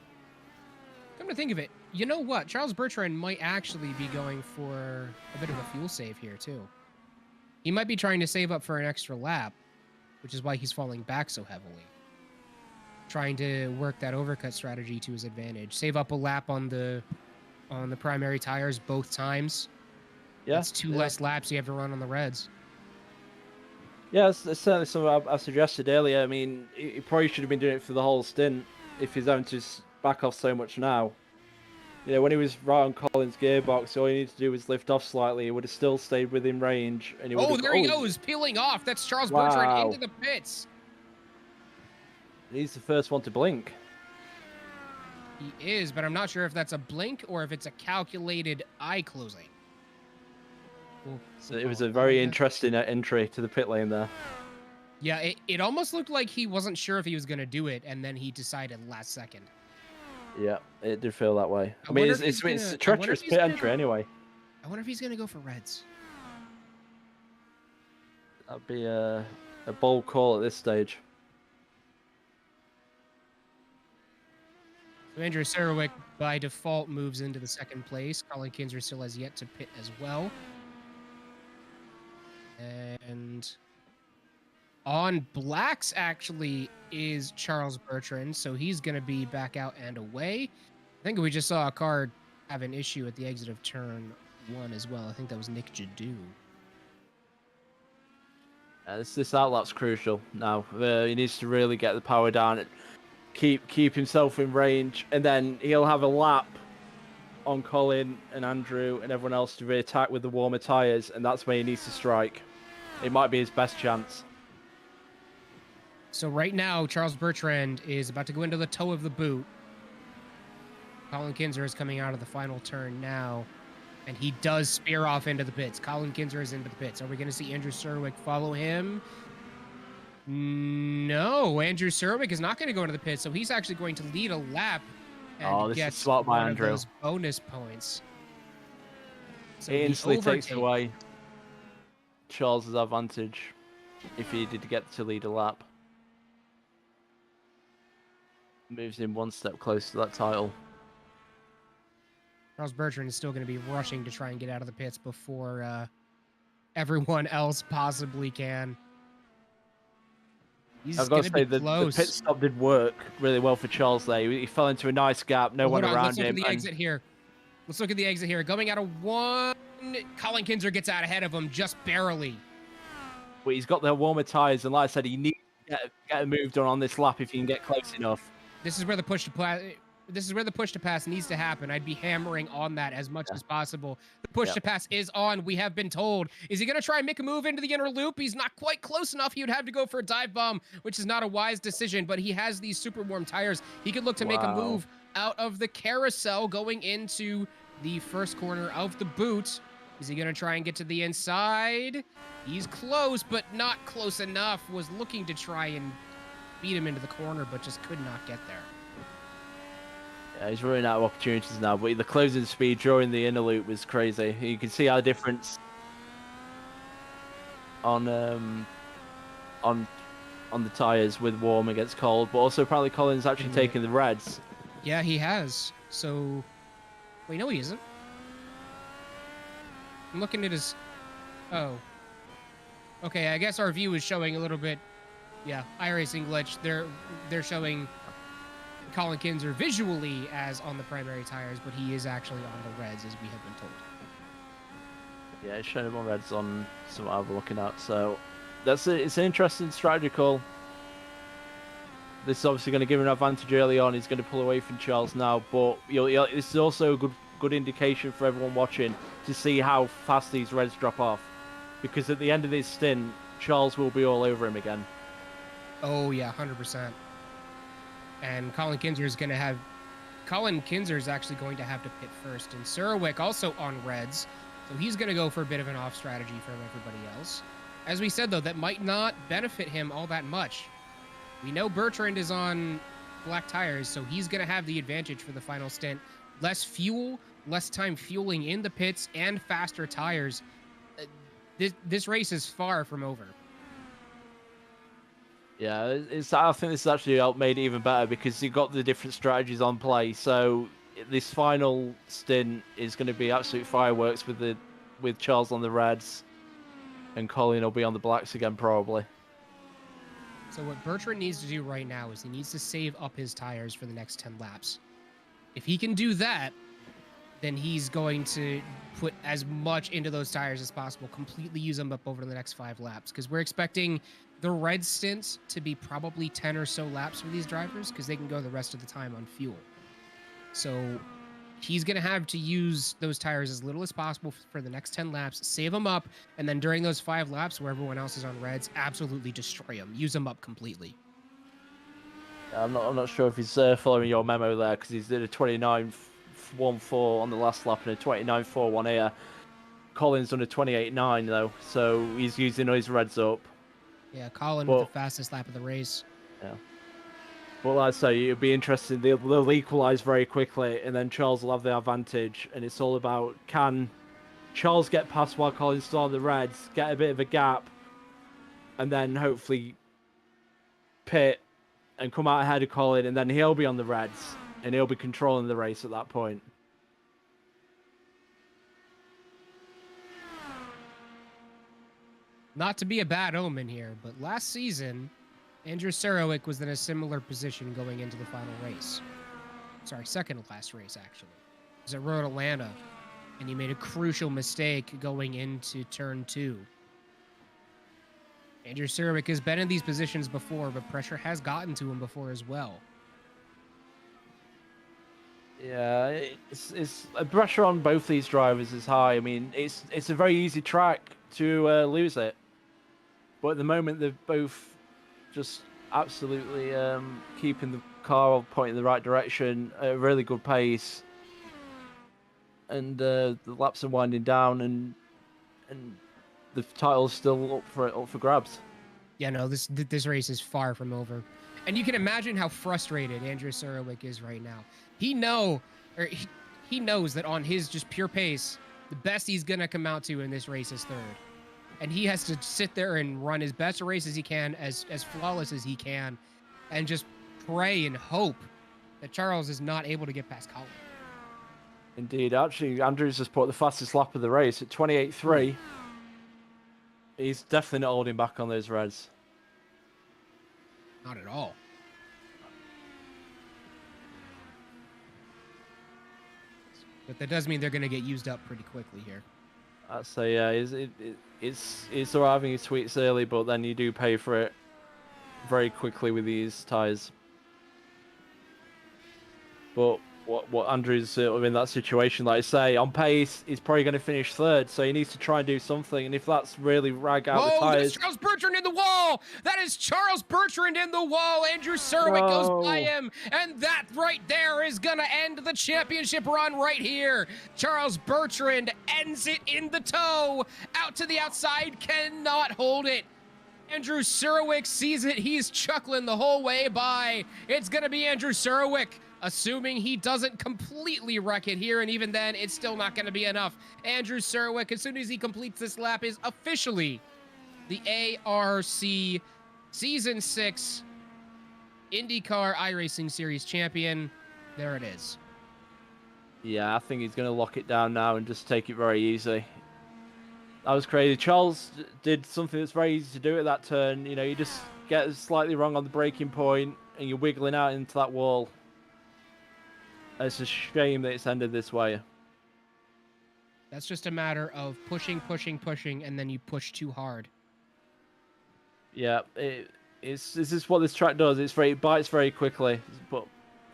Come to think of it, you know what? Charles Bertrand might actually be going for a bit of a fuel save here, too. He might be trying to save up for an extra lap, which is why he's falling back so heavily. Trying to work that overcut strategy to his advantage. Save up a lap on the primary tires both times. Yeah, that's 2 less laps you have to run on the reds. Yeah, it's certainly something I suggested earlier. I mean, he probably should have been doing it for the whole stint if he's having to back off so much now. You know, when he was right on Colin's gearbox, all he needed to do was lift off slightly. He would have still stayed within range. And he would there he goes, peeling off. That's Charles Bertrand into the pits. He's the first one to blink. He is, but I'm not sure if that's a blink or if it's a calculated eye closing. So it was a very interesting entry to the pit lane there. Yeah, it almost looked like he wasn't sure if he was going to do it, and then he decided last second. Yeah, it did feel that way. I mean, it's a treacherous pit entry anyway. I wonder if he's going to go for reds. That'd be a bold call at this stage. Andrew Sarowik by default moves into the second place. Colin Kinser still has yet to pit as well. And on blacks actually is Charles Bertrand, so he's going to be back out and away. I think we just saw a car have an issue at the exit of turn 1 as well. I think that was Nick Jadu. This outlap's crucial now. He needs to really get the power down, and keep himself in range, and then he'll have a lap on Colin and Andrew and everyone else to re-attack with the warmer tyres, and that's where he needs to strike. It might be his best chance. So right now, Charles Bertrand is about to go into the toe of the boot. Colin Kinser is coming out of the final turn now, and he does spear off into the pits. Colin Kinser is into the pits. Are we going to see Andrew Serwick follow him? No, Andrew Serwick is not going to go into the pits, so he's actually going to lead a lap and get one of those bonus points. So it instantly takes away Charles's advantage if he did get to lead a lap. Moves him one step closer to that title. Charles Bertrand is still going to be rushing to try and get out of the pits before everyone else possibly can. I've got to say the pit stop did work really well for Charles there. He fell into a nice gap, no one around him. Let's look at the exit here. Let's look at the exit here. Going out of 1, Colin Kinser gets out ahead of him just barely. But he's got the warmer tyres, and like I said, he needs to get a move done on this lap if he can get close enough. This is where the push to pass needs to happen. I'd be hammering on that as much as possible. The push to pass is on, we have been told. Is he going to try and make a move into the inner loop? He's not quite close enough. He would have to go for a dive bomb, which is not a wise decision, but he has these super warm tires. He could look to make a move out of the carousel going into the first corner of the boot. Is he going to try and get to the inside? He's close, but not close enough. Was looking to try and beat him into the corner, but just could not get there. Yeah, he's running out of opportunities now, but the closing speed during the inner loop was crazy. You can see our difference on the tyres with warm against cold, but also apparently Colin's actually taking the reds. Yeah, he has. So, wait, no, he isn't. I'm looking at his. Oh. Okay, I guess our view is showing a little bit. Yeah, iRacing glitch. They're showing Colin Kinser visually as on the primary tires, but he is actually on the reds, as we have been told. Yeah, it's showing him on reds on what I'm looking at. So it's an interesting strategy call. This is obviously going to give him an advantage early on. He's going to pull away from Charles now, but this is also a good indication for everyone watching to see how fast these reds drop off. Because at the end of this stint, Charles will be all over him again. Oh, yeah, 100%. And Colin Kinser is going to have... Colin Kinser is actually going to have to pit first. And Sarowik also on reds. So he's going to go for a bit of an off strategy from everybody else. As we said, though, that might not benefit him all that much. We know Bertrand is on black tires, so he's going to have the advantage for the final stint. Less fuel, less time fueling in the pits, and faster tires. This race is far from over. Yeah, I think this has actually made it even better because you've got the different strategies on play. So this final stint is going to be absolute fireworks with Charles on the reds, and Colin will be on the blacks again probably. So what Bertrand needs to do right now is he needs to save up his tires for the next 10 laps. If he can do that, then he's going to put as much into those tires as possible, completely use them up over the next 5 laps, because we're expecting the red stints to be probably 10 or so laps for these drivers, because they can go the rest of the time on fuel. So he's going to have to use those tires as little as possible for the next 10 laps, save them up, and then during those 5 laps where everyone else is on reds, absolutely destroy them, use them up completely. I'm not sure if he's following your memo there, because he's did a 29.14 on the last lap and a 29.41 here. Colin's done a 28.9 though, so he's using his reds up. Yeah, Colin with the fastest lap of the race. Yeah. Well, I'd say it'll be interesting. They'll equalise very quickly, and then Charles will have the advantage. And it's all about, can Charles get past while Colin's still on the reds, get a bit of a gap, and then hopefully pit and come out ahead of Colin, and then he'll be on the reds. and he'll be controlling the race at that point. Not to be a bad omen here, but last season, Andrew Sarowick was in a similar position going into the final race. Sorry, second to last race, actually. It was at Road Atlanta, and he made a crucial mistake going into turn 2. Andrew Sarowick has been in these positions before, but pressure has gotten to him before as well. Yeah, it's pressure on both these drivers is high. I mean, it's a very easy track to lose it, but at the moment they're both just absolutely keeping the car pointing in the right direction at a really good pace, and the laps are winding down, and the title's still up for grabs. Yeah, no, this race is far from over, and you can imagine how frustrated Andrew Sarowick is right now. He knows that on his just pure pace, the best he's gonna come out to in this race is third, and he has to sit there and run as best a race as he can, as flawless as he can, and just pray and hope that Charles is not able to get past Colin. Indeed, actually, Andrews just put the fastest lap of the race at 28.3. He's definitely not holding back on those reds. Not at all. But that does mean they're going to get used up pretty quickly here. I'd say, yeah, it's arriving his tweets early, but then you do pay for it very quickly with these tyres. But what Andrew's sort of in that situation, like I say, on pace, he's probably going to finish third, so he needs to try and do something. And if that's really rag out the tyres... That's Charles Bertrand in the wall! That is Charles Bertrand in the wall! Andrew Sarowick goes by him, and that right there is going to end the championship run right here. Charles Bertrand ends it in the toe, out to the outside, cannot hold it. Andrew Sarowick sees it, he's chuckling the whole way by. It's going to be Andrew Sarowick, assuming he doesn't completely wreck it here, and even then, it's still not going to be enough. Andrew Sarowick, as soon as he completes this lap, is officially the ARC Season 6 IndyCar iRacing Series champion. There it is. Yeah, I think he's going to lock it down now and just take it very easy. That was crazy. Charles did something that's very easy to do at that turn. You know, you just get slightly wrong on the braking point, and you're wiggling out into that wall. It's a shame that it's ended this way. That's just a matter of pushing, and then you push too hard. Yeah, this is what this track does. It bites very quickly,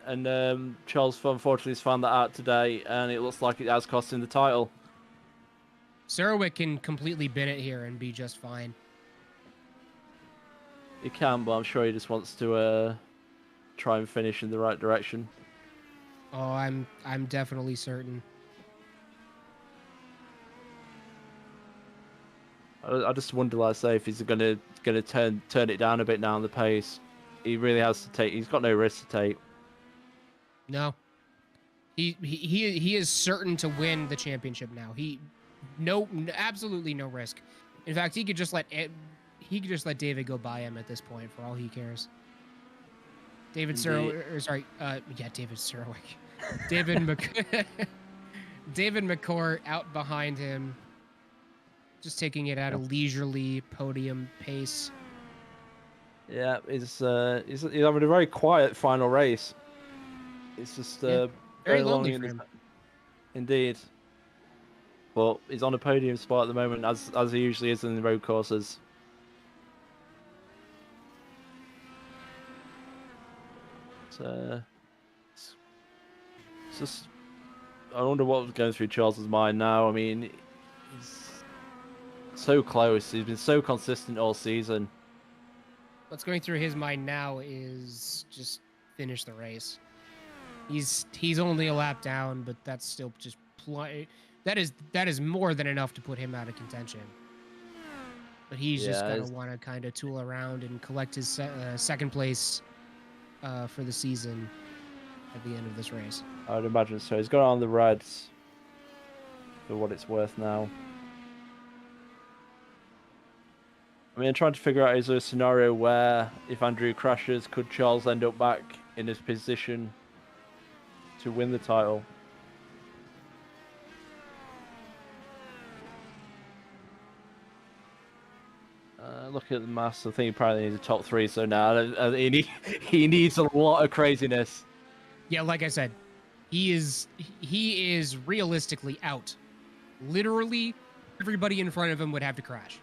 and Charles unfortunately has found that out today, and it looks like it has cost him the title. Sarowick can completely bin it here and be just fine. He can, but I'm sure he just wants to try and finish in the right direction. Oh, I'm definitely certain. I just wonder, like I say, if he's gonna turn it down a bit now on the pace. He really has to take. He's got no risk to take. No. He is certain to win the championship now. Absolutely no risk. In fact, he could just let David go by him at this point for all he cares. David Sarowick. David McCourt out behind him, just taking it at a leisurely podium pace. Yeah, he's having a very quiet final race. It's just very lonely for him. Indeed. But he's on a podium spot at the moment, as he usually is in the road courses. It's just, I wonder what was going through Charles's mind now. I mean, he's so close. He's been so consistent all season. What's going through his mind now is just finish the race. He's only a lap down, but that's still just that is more than enough to put him out of contention. But he's just gonna want to kind of tool around and collect his second place for the season at the end of this race. I would imagine so. He's got on the reds for what it's worth now. I mean, I'm trying to figure out, is there a scenario where if Andrew crashes, could Charles end up back in his position to win the title. Look at the mass. I think he probably needs a top 3. So now he needs a lot of craziness. Yeah, like I said, he is realistically out. Literally, everybody in front of him would have to crash.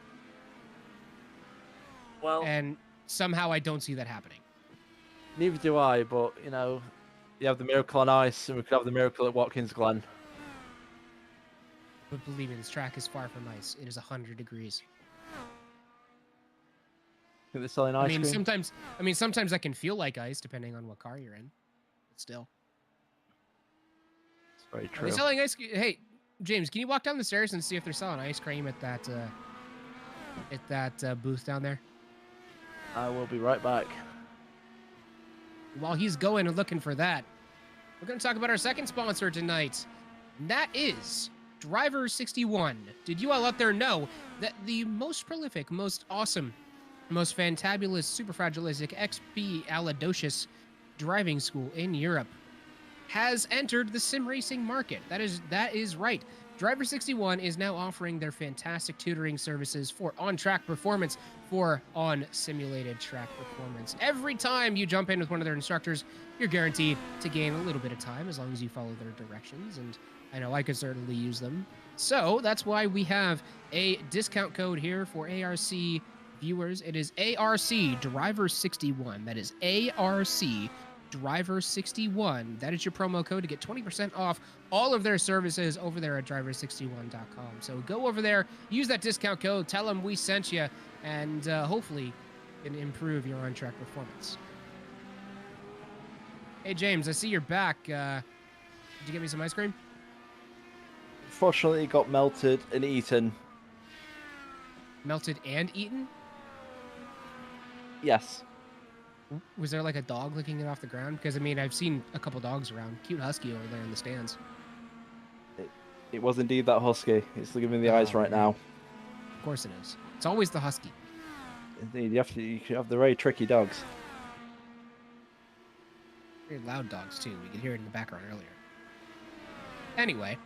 Well, and somehow I don't see that happening. Neither do I. But you know, you have the miracle on ice, and we could have the miracle at Watkins Glen. But believe me, this track is far from ice. It is 100 degrees. Think they're selling ice cream? Sometimes that can feel like ice depending on what car you're in. But still. It's very true. Are they selling ice cream? Hey, James, can you walk down the stairs and see if they're selling ice cream at that booth down there? I will be right back. While he's going and looking for that, we're going to talk about our second sponsor tonight. And that is Driver 61. Did you all out there know that the most prolific, most awesome, most fantabulous, superfragilistic XP Aladocious driving school in Europe has entered the sim racing market? That is right. Driver 61 is now offering their fantastic tutoring services for on-track performance, for on-simulated track performance. Every time you jump in with one of their instructors, you're guaranteed to gain a little bit of time as long as you follow their directions, and I know I could certainly use them. So that's why we have a discount code here for ARC viewers. It is ARC Driver 61. That is ARC Driver 61. That is your promo code to get 20% off all of their services over there at driver61.com. So go over there, use that discount code, tell them we sent you, and hopefully can improve your on-track performance. Hey James, I see you're back. Did you get me some ice cream? Fortunately, it got melted and eaten. Melted and eaten? Yes. Was there like a dog licking it off the ground? Because I mean, I've seen a couple dogs around. Cute husky over there in the stands. It was indeed that husky. It's giving me the eyes right now. Of course it is. It's always the husky. Indeed, you have the very tricky dogs. Very loud dogs too. We could hear it in the background earlier. Anyway,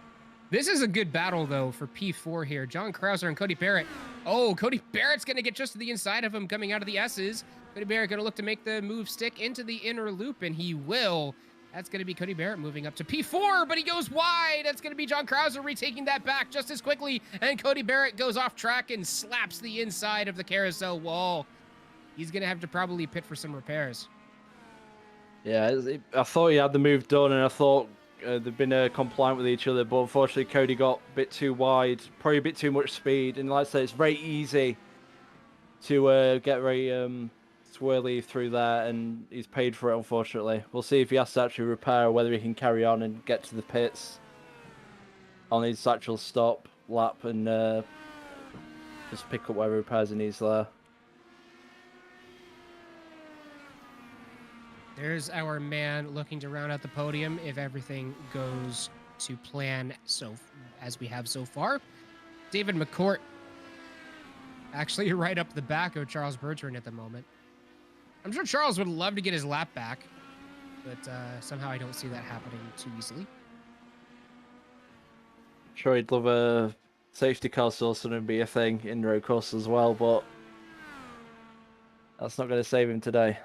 this is a good battle though for P4 here. John Krauser and Cody Barrett. Oh, Cody Barrett's gonna get just to the inside of him coming out of the S's. Cody Barrett going to look to make the move stick into the inner loop, and he will. That's going to be Cody Barrett moving up to P4, but he goes wide. That's going to be John Krauser retaking that back just as quickly, and Cody Barrett goes off track and slaps the inside of the carousel wall. He's going to have to probably pit for some repairs. Yeah, I thought he had the move done, and I thought they'd been compliant with each other, but unfortunately Cody got a bit too wide, probably a bit too much speed, and like I said, it's very easy to get very... swirly through there, and he's paid for it, unfortunately. We'll see if he has to actually repair, or whether he can carry on and get to the pits on his actual stop lap and just pick up whatever repairs he needs there. There's our man looking to round out the podium if everything goes to plan as we have so far. David McCourt actually right up the back of Charles Bertrand at the moment. I'm sure Charles would love to get his lap back, but somehow I don't see that happening too easily. I'm sure he'd love a safety car also to be a thing in road course as well, but that's not going to save him today.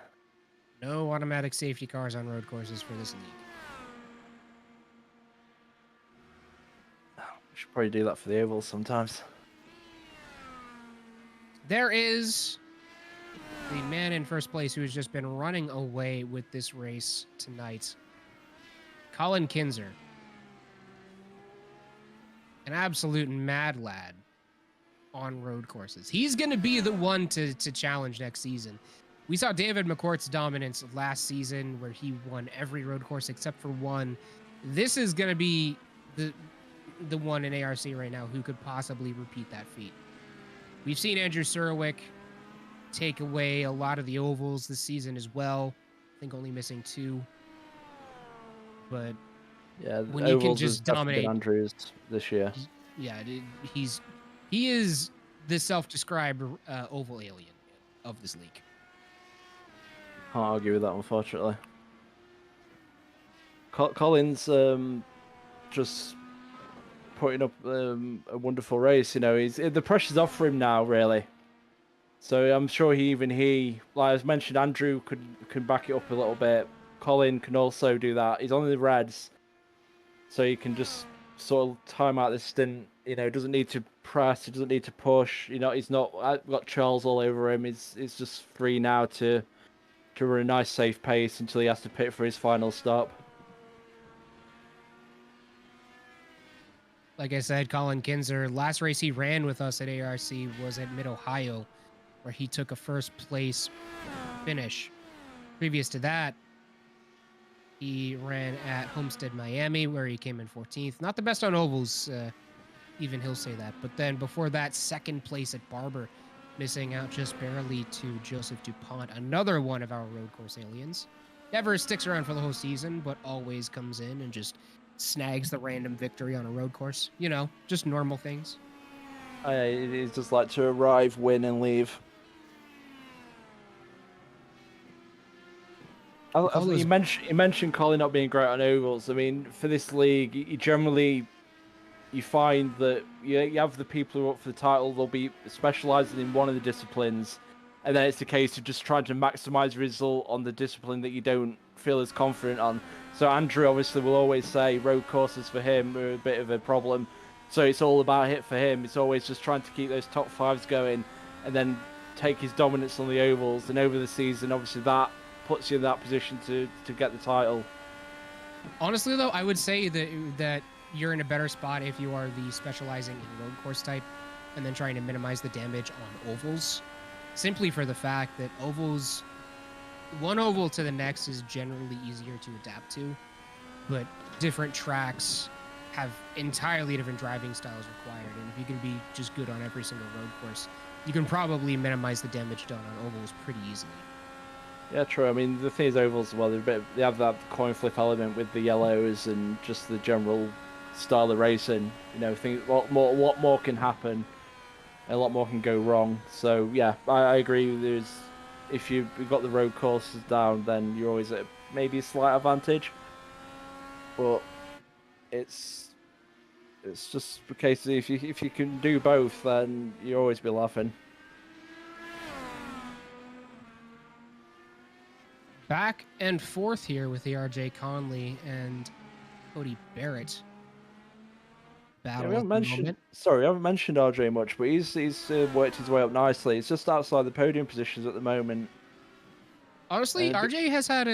No automatic safety cars on road courses for this league. We should probably do that for the ovals sometimes. There is the man in first place who has just been running away with this race tonight. Colin Kinzer. An absolute mad lad on road courses. He's going to be the one to challenge next season. We saw David McCourt's dominance last season where he won every road course except for one. This is going to be the one in ARC right now who could possibly repeat that feat. We've seen Andrew Surwick take away a lot of the ovals this season as well. I think only missing 2. But yeah, when you can just dominate Andrews this year. Yeah, he is the self-described oval alien of this league. Can't argue with that, unfortunately. Colin's just putting up a wonderful race. You know, the pressure's off for him now, really. So I'm sure like I mentioned, Andrew can back it up a little bit. Colin can also do that. He's on the reds, so he can just sort of time out the stint. You know, doesn't need to press. He doesn't need to push. You know, he's not. I've got Charles all over him. He's just free now to run a nice safe pace until he has to pit for his final stop. Like I said, Colin Kinzer, last race he ran with us at ARC was at Mid-Ohio, where he took a first place finish. Previous to that, he ran at Homestead, Miami, where he came in 14th. Not the best on ovals, even he'll say that. But then before that, second place at Barber, missing out just barely to Joseph DuPont, another one of our road course aliens. Never sticks around for the whole season, but always comes in and just snags the random victory on a road course. You know, just normal things. He's just like to arrive, win, and leave. You mentioned Colin not being great on ovals. I mean, for this league, you find that you have the people who are up for the title. They'll be specialising in one of the disciplines, and then it's a case of just trying to maximise result on the discipline that you don't feel as confident on. So Andrew obviously will always say road courses for him are a bit of a problem. So it's all about it for him. It's always just trying to keep those top fives going, and then take his dominance on the ovals. And over the season, obviously that puts you in that position to get the title. Honestly, though, I would say that you're in a better spot if you are the specializing in road course type and then trying to minimize the damage on ovals, simply for the fact that ovals, one oval to the next is generally easier to adapt to, but different tracks have entirely different driving styles required, and if you can be just good on every single road course, you can probably minimize the damage done on ovals pretty easily. Yeah, true. I mean, the thing is, ovals, well, they have that coin flip element with the yellows and just the general style of racing. You know, a lot more can happen, a lot more can go wrong. So yeah, I agree. If you've got the road courses down, then you're always at maybe a slight advantage. But it's just the case that if you can do both, then you'll always be laughing. Back and forth here with the RJ Conley and Cody Barrett battle at the moment. Sorry, I haven't mentioned RJ much, but he's worked his way up nicely. He's just outside the podium positions at the moment. Honestly, RJ has had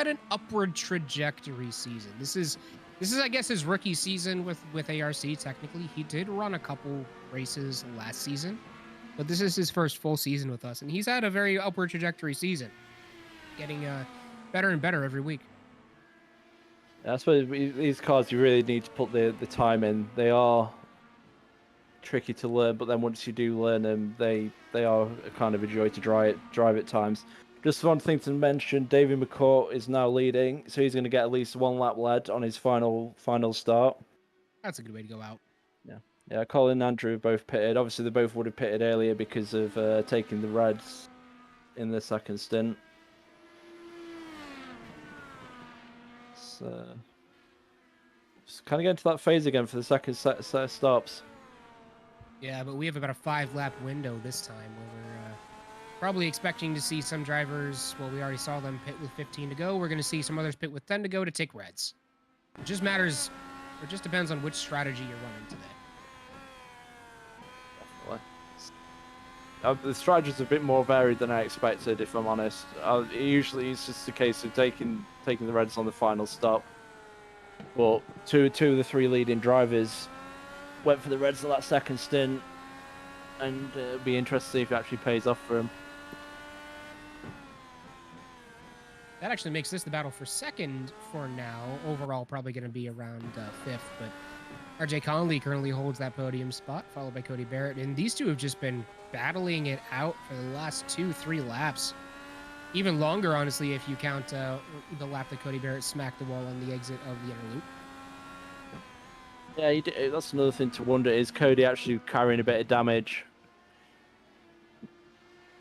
an upward trajectory season. This is I guess his rookie season with ARC. Technically, he did run a couple races last season, but this is his first full season with us, and he's had a very upward trajectory season, getting better and better every week. I suppose these cars you really need to put the time in. They are tricky to learn, but then once you do learn them, they are kind of a joy to drive at times. Just one thing to mention: David McCourt is now leading, so he's going to get at least one lap led on his final start. That's a good way to go out. Yeah. Colin and Andrew both pitted. Obviously, they both would have pitted earlier because of taking the reds in the second stint. So, just kind of getting to that phase again for the second set of stops. Yeah, but we have about a 5-lap window this time where we're probably expecting to see some drivers. Well, we already saw them pit with 15 to go. We're going to see some others pit with 10 to go to take reds. It just matters, or just depends on which strategy you're running today. Definitely. The strategy's a bit more varied than I expected, if I'm honest. Usually it's just a case of taking the reds on the final stop. But two of the three leading drivers went for the reds on that second stint, and it'll be interesting to see if it actually pays off for him. That actually makes this the battle for second for now. Overall, probably going to be around fifth, but RJ Conley currently holds that podium spot, followed by Cody Barrett. And these two have just been battling it out for the last 2-3 laps. Even longer, honestly, if you count the lap that Cody Barrett smacked the wall on the exit of the inner loop. Yeah, that's another thing to wonder. Is Cody actually carrying a bit of damage?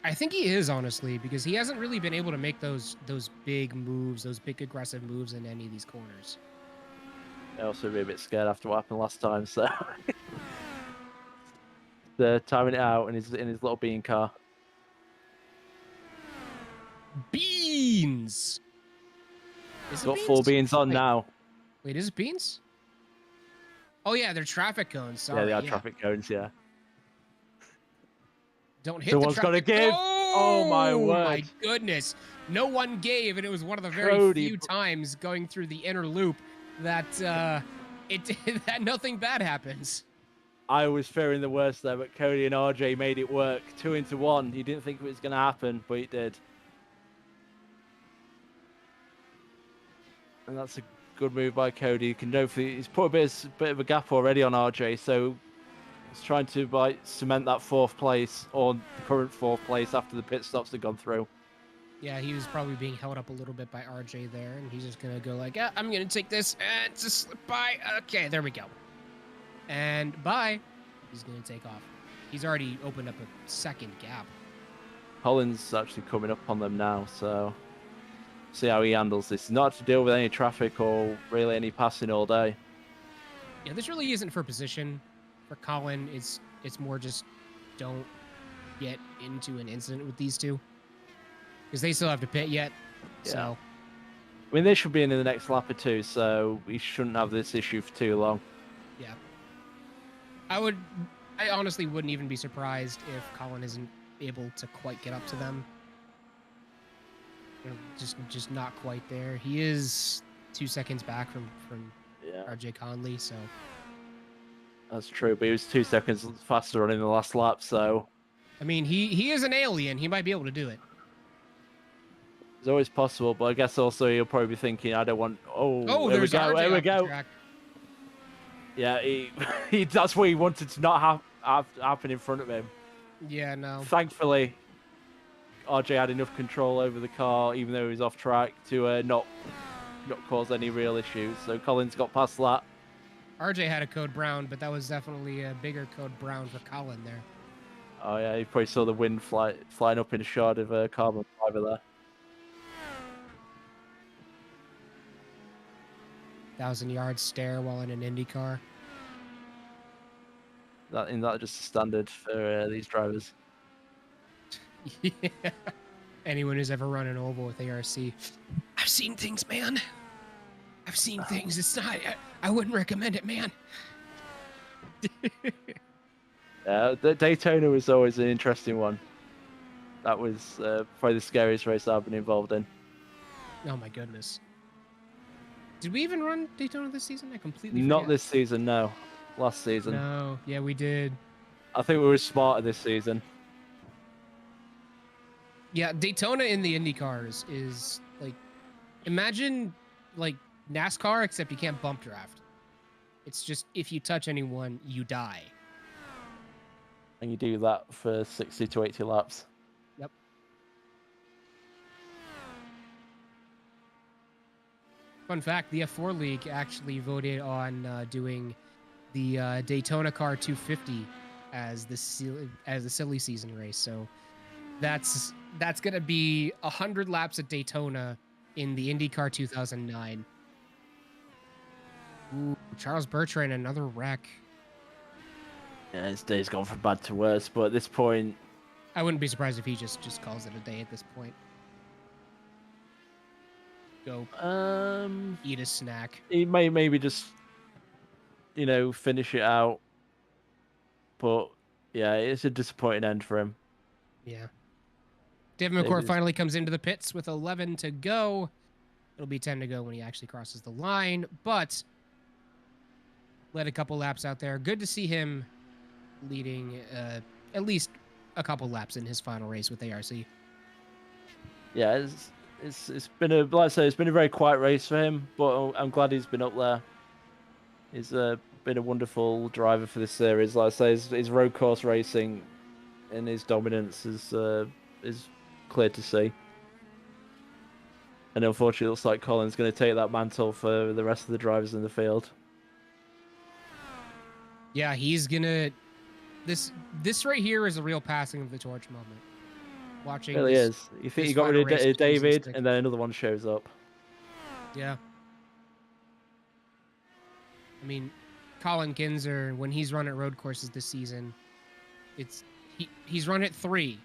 I think he is, honestly, because he hasn't really been able to make those big moves, those big aggressive moves in any of these corners. I also be a bit scared after what happened last time, so they're timing it out in his little bean car. Beans. Is it Got beans? 4 beans on now. Wait, is it beans? Oh yeah, they're traffic cones. Sorry. Yeah, they are traffic cones. Yeah. Don't hit Someone's the got to traffic. give. Oh my word! My goodness, no one gave, and it was one of the very Cody. few times going through the inner loop that that nothing bad happens. I was fearing the worst there, but Cody and RJ made it work. 2 into 1. You didn't think it was going to happen, but it did. And that's a good move by Cody. You can know he's put a bit of a gap already on RJ, so he's trying to cement that 4th place, or the current 4th place after the pit stops have gone through. Yeah, he was probably being held up a little bit by RJ there, and he's just gonna go like, yeah, I'm gonna take this and just slip by. Okay, there we go. And bye. He's gonna take off. He's already opened up a second gap. Collins actually coming up on them now, so see how he handles this. Not to deal with any traffic or really any passing all day. Yeah, this really isn't for position. For Colin, it's more just don't get into an incident with these two. Because they still have to pit yet. Yeah. So I mean, they should be in the next lap or two, so we shouldn't have this issue for too long. Yeah. I honestly wouldn't even be surprised if Colin isn't able to quite get up to them. You know, just not quite there. He is 2 seconds back from RJ Conley, so that's true. But he was 2 seconds faster on in the last lap, so I mean, he is an alien. He might be able to do it. it's always possible, but I guess also he'll probably be thinking, I don't want. Oh, there we go. RJ, there we go. Yeah, he that's what he wanted to not have happen in front of him. Yeah, no. Thankfully, RJ had enough control over the car, even though he was off track, to not cause any real issues. So Collins got past that. RJ had a code brown, but that was definitely a bigger code brown for Colin there. Oh yeah, you probably saw the wind flying up in a shard of carbon fiber there. 1,000-yard stare while in an Indy car. That just a standard for these drivers. Yeah. Anyone who's ever run an oval with ARC, I've seen things, man. I've seen things. It's not. I wouldn't recommend it, man. The Daytona was always an interesting one. That was probably the scariest race I've been involved in. Oh my goodness. Did we even run Daytona this season? I completely forget. Not this season, no. Last season. No, yeah, we did. I think we were smarter this season. Yeah, Daytona in the Indy cars is like, imagine like NASCAR, except you can't bump draft. It's just if you touch anyone, you die. And you do that for 60 to 80 laps. Yep. Fun fact, the F4 League actually voted on doing the Daytona Car 250 as the silly season race. So that's going to be 100 laps at Daytona in the IndyCar 2009. Ooh, Charles Bertrand, another wreck. Yeah, his day's gone from bad to worse, but at this point... I wouldn't be surprised if he just calls it a day at this point. Go eat a snack. He may maybe just, finish it out. But, yeah, it's a disappointing end for him. Yeah. David McCourt finally comes into the pits with 11 to go. It'll be 10 to go when he actually crosses the line, but led a couple laps out there. Good to see him leading at least a couple laps in his final race with ARC. Yeah, it's been it's been a very quiet race for him, but I'm glad he's been up there. He's been a wonderful driver for this series. Like I say, his road course racing and his dominance is clear to see. And unfortunately, it looks like Colin's going to take that mantle for the rest of the drivers in the field. Yeah, he's gonna. This right here is a real passing of the torch moment. watching Really this is. You think this you got final rid race of between these David, six. and then another one shows up. Yeah. I mean, Colin Kinzer, when he's run at road courses this season, he's run at 3.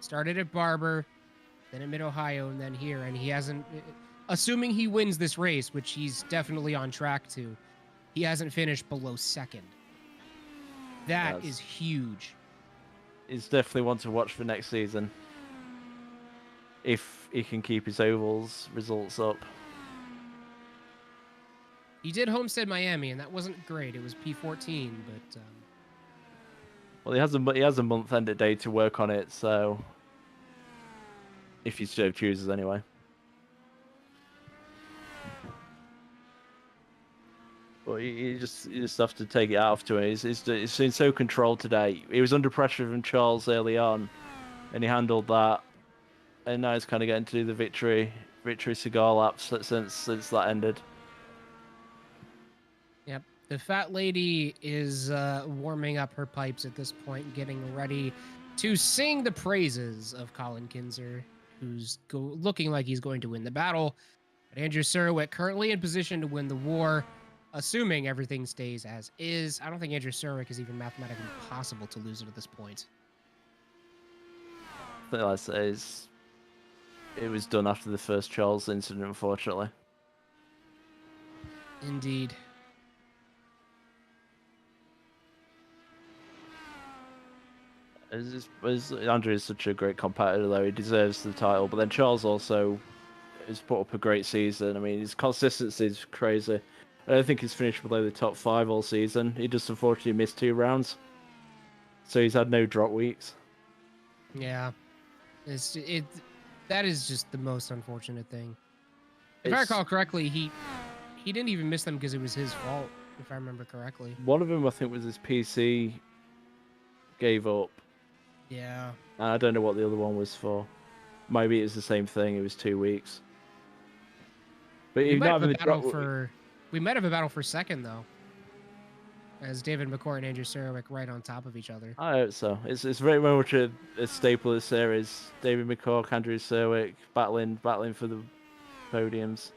Started at Barber, then at Mid Ohio, and then here, and he hasn't. Assuming he wins this race, which he's definitely on track to, he hasn't finished below second. That is huge. He's definitely one to watch for next season. If he can keep his ovals results up. He did Homestead Miami, and that wasn't great. It was P14, but well, he has a month end day to work on it, so if he so chooses anyway. But you just have to take it out to him. It's been so controlled today. He was under pressure from Charles early on, and he handled that. And now he's kind of getting to do the victory cigar laps since that ended. Yep. The fat lady is warming up her pipes at this point, getting ready to sing the praises of Colin Kinzer, who's looking like he's going to win the battle. But Andrew Surwick currently in position to win the war, assuming everything stays as is. I don't think Andrew Surwick is even mathematically possible to lose it at this point. I think like I say it was done after the first Charles incident, unfortunately. Indeed. Andrew is such a great competitor, though. He deserves the title. But then Charles also has put up a great season. I mean, his consistency is crazy. I don't think he's finished below the top 5 all season. He just unfortunately missed 2 rounds. So he's had no drop weeks. Yeah. That is just the most unfortunate thing. If I recall correctly, he didn't even miss them because it was his fault, if I remember correctly. One of them, I think, was his PC gave up. Yeah. And I don't know what the other one was for. Maybe it was the same thing. It was 2 weeks. But we might have a battle for second, though. As David McCourt and Andrew Surwick right on top of each other. I hope so. It's very much a staple of the series. David McCourt, Andrew Surwick battling for the podiums.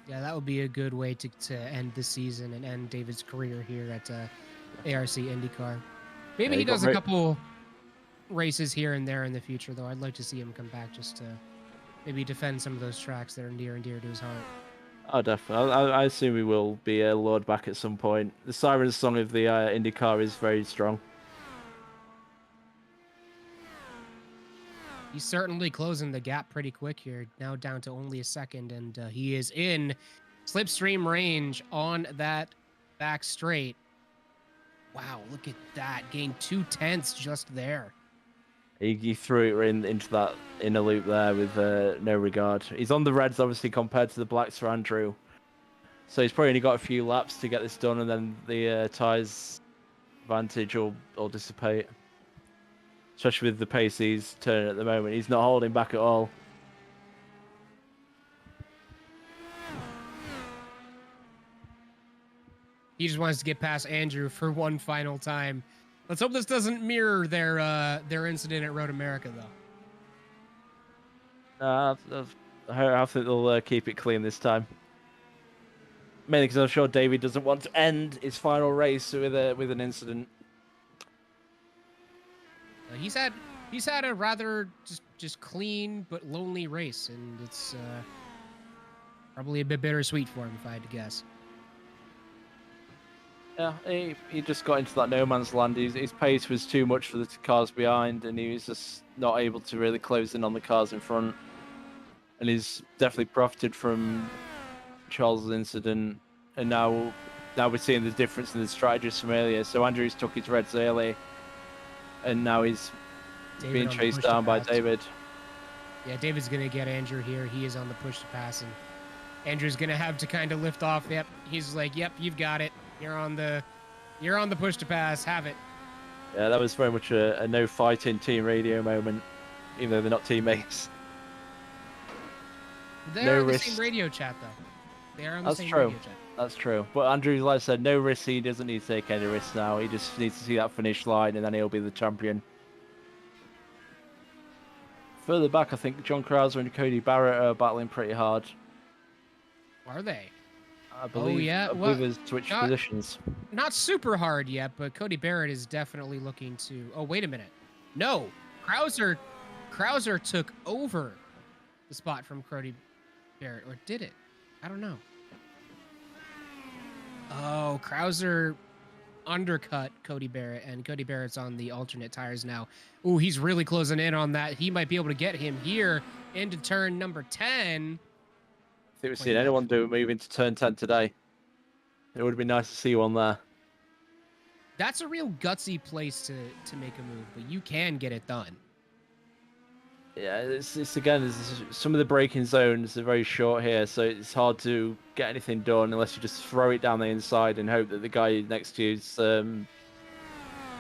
Yeah, that would be a good way to end the season and end David's career here at ARC IndyCar. Maybe he does a couple races here and there in the future, though. I'd like to see him come back just to maybe defend some of those tracks that are near and dear to his heart. Oh, definitely. I assume he will be lured back at some point. The siren song of the IndyCar is very strong. He's certainly closing the gap pretty quick here. Now down to only a second, and he is in slipstream range on that back straight. Wow, look at that. Gained 0.2 just there. He threw it into that inner loop there with no regard. He's on the reds, obviously, compared to the blacks for Andrew. So he's probably only got a few laps to get this done, and then the tyres advantage will dissipate. Especially with the pace he's turning at the moment. He's not holding back at all. He just wants to get past Andrew for one final time. Let's hope this doesn't mirror their incident at Road America, though. I think they'll keep it clean this time. Mainly because I'm sure David doesn't want to end his final race with an incident. He's had a rather just clean but lonely race, and it's probably a bit bittersweet for him, if I had to guess. Yeah, he just got into that no man's land. His pace was too much for the cars behind, and he was just not able to really close in on the cars in front. And he's definitely profited from Charles' incident, and now we're seeing the difference in the strategies from earlier. So Andrews took his reds early, and now he's being chased down by David. Yeah, David's gonna get Andrew here. He is on the push to pass, and Andrew's gonna have to kind of lift off. Yep, he's like, "Yep, you've got it. You're on the push to pass. Have it." Yeah, that was very much a no fighting team radio moment, even though they're not teammates. They're on the same radio chat, though. They are on the same radio chat. That's true. But Andrew, like I said, no risks. He doesn't need to take any risks now. He just needs to see that finish line, and then he'll be the champion. further back, I think John Krauser and Cody Barrett are battling pretty hard. Are they? I Oh believe. yeah. I Well, believe there's switched not positions. not super hard yet, but Cody Barrett is definitely looking to. Oh, wait a minute. No, Krauser took over the spot from Cody Barrett, or did it? I don't know. Oh, Krauser undercut Cody Barrett, and Cody Barrett's on the alternate tires now. Ooh, he's really closing in on that. He might be able to get him here into turn number 10. I think we've seen anyone do a move into turn 10 today. It would have been nice to see one there. That's a real gutsy place to make a move, but you can get it done. Yeah, it's again, some of the braking zones are very short here, so it's hard to get anything done unless you just throw it down the inside and hope that the guy next to you is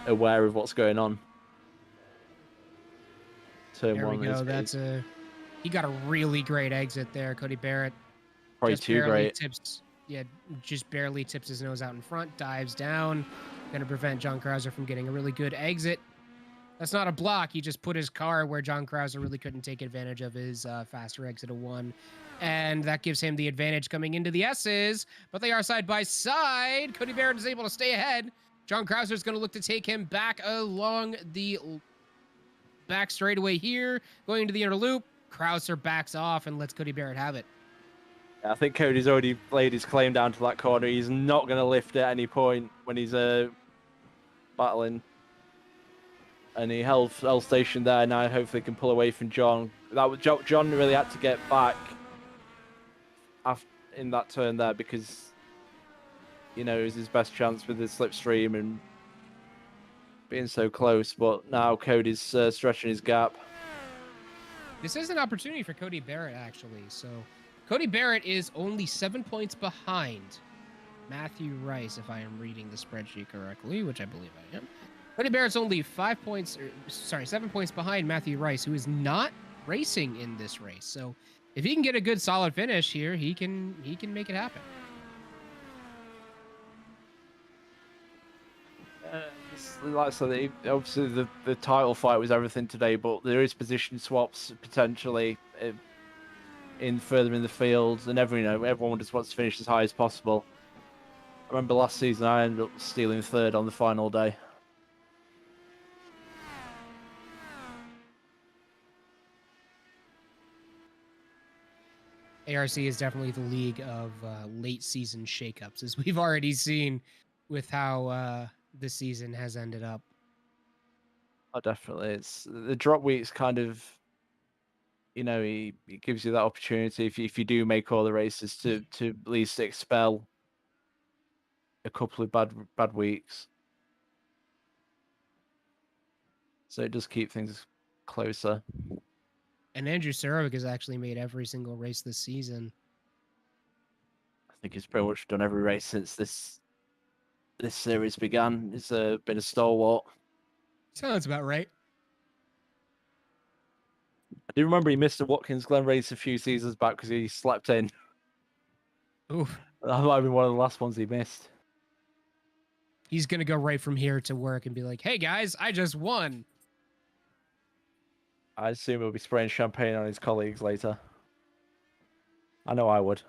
aware of what's going on. Turn There we one go. He got a really great exit there, Cody Barrett. probably Just too barely great. just barely tips his nose out in front, dives down, gonna prevent John Krauser from getting a really good exit. That's not a block. He just put his car where John Krauser really couldn't take advantage of his faster exit of 1. And that gives him the advantage coming into the S's, but they are side by side. Cody Barrett is able to stay ahead. John Krauser is going to look to take him back along the back straightaway here, going into the inner loop. Krauser backs off and lets Cody Barrett have it. I think Cody's already laid his claim down to that corner. He's not going to lift at any point when he's battling. And he held station there. Now hopefully can pull away from John. That was John really had to get back in that turn there because it was his best chance with the slipstream and being so close. But now Cody's stretching his gap. This is an opportunity for Cody Barrett, actually. So Cody Barrett is only 7 points behind Matthew Rice, if I am reading the spreadsheet correctly, which I believe I am. Cody Barrett's only 7 points behind Matthew Rice, who is not racing in this race. So if he can get a good solid finish here, he can make it happen. Like I said, obviously the title fight was everything today, but there is position swaps potentially further in the field, and everyone just wants to finish as high as possible. I remember last season I ended up stealing third on the final day. ARC is definitely the league of late season shakeups, as we've already seen with how the season has ended up. Oh, definitely. It's the drop week's kind of, he gives you that opportunity if you do make all the races to at least expel a couple of bad weeks. So it does keep things closer. And Andrew Sarovic has actually made every single race this season. I think he's pretty much done every race since this series began. He's been a stalwart. Sounds about right. I do remember he missed a Watkins Glen race a few seasons back because he slept in. Oof. That might have been one of the last ones he missed. He's going to go right from here to work and be like, hey, guys, I just won. I assume he'll be spraying champagne on his colleagues later. I know I would.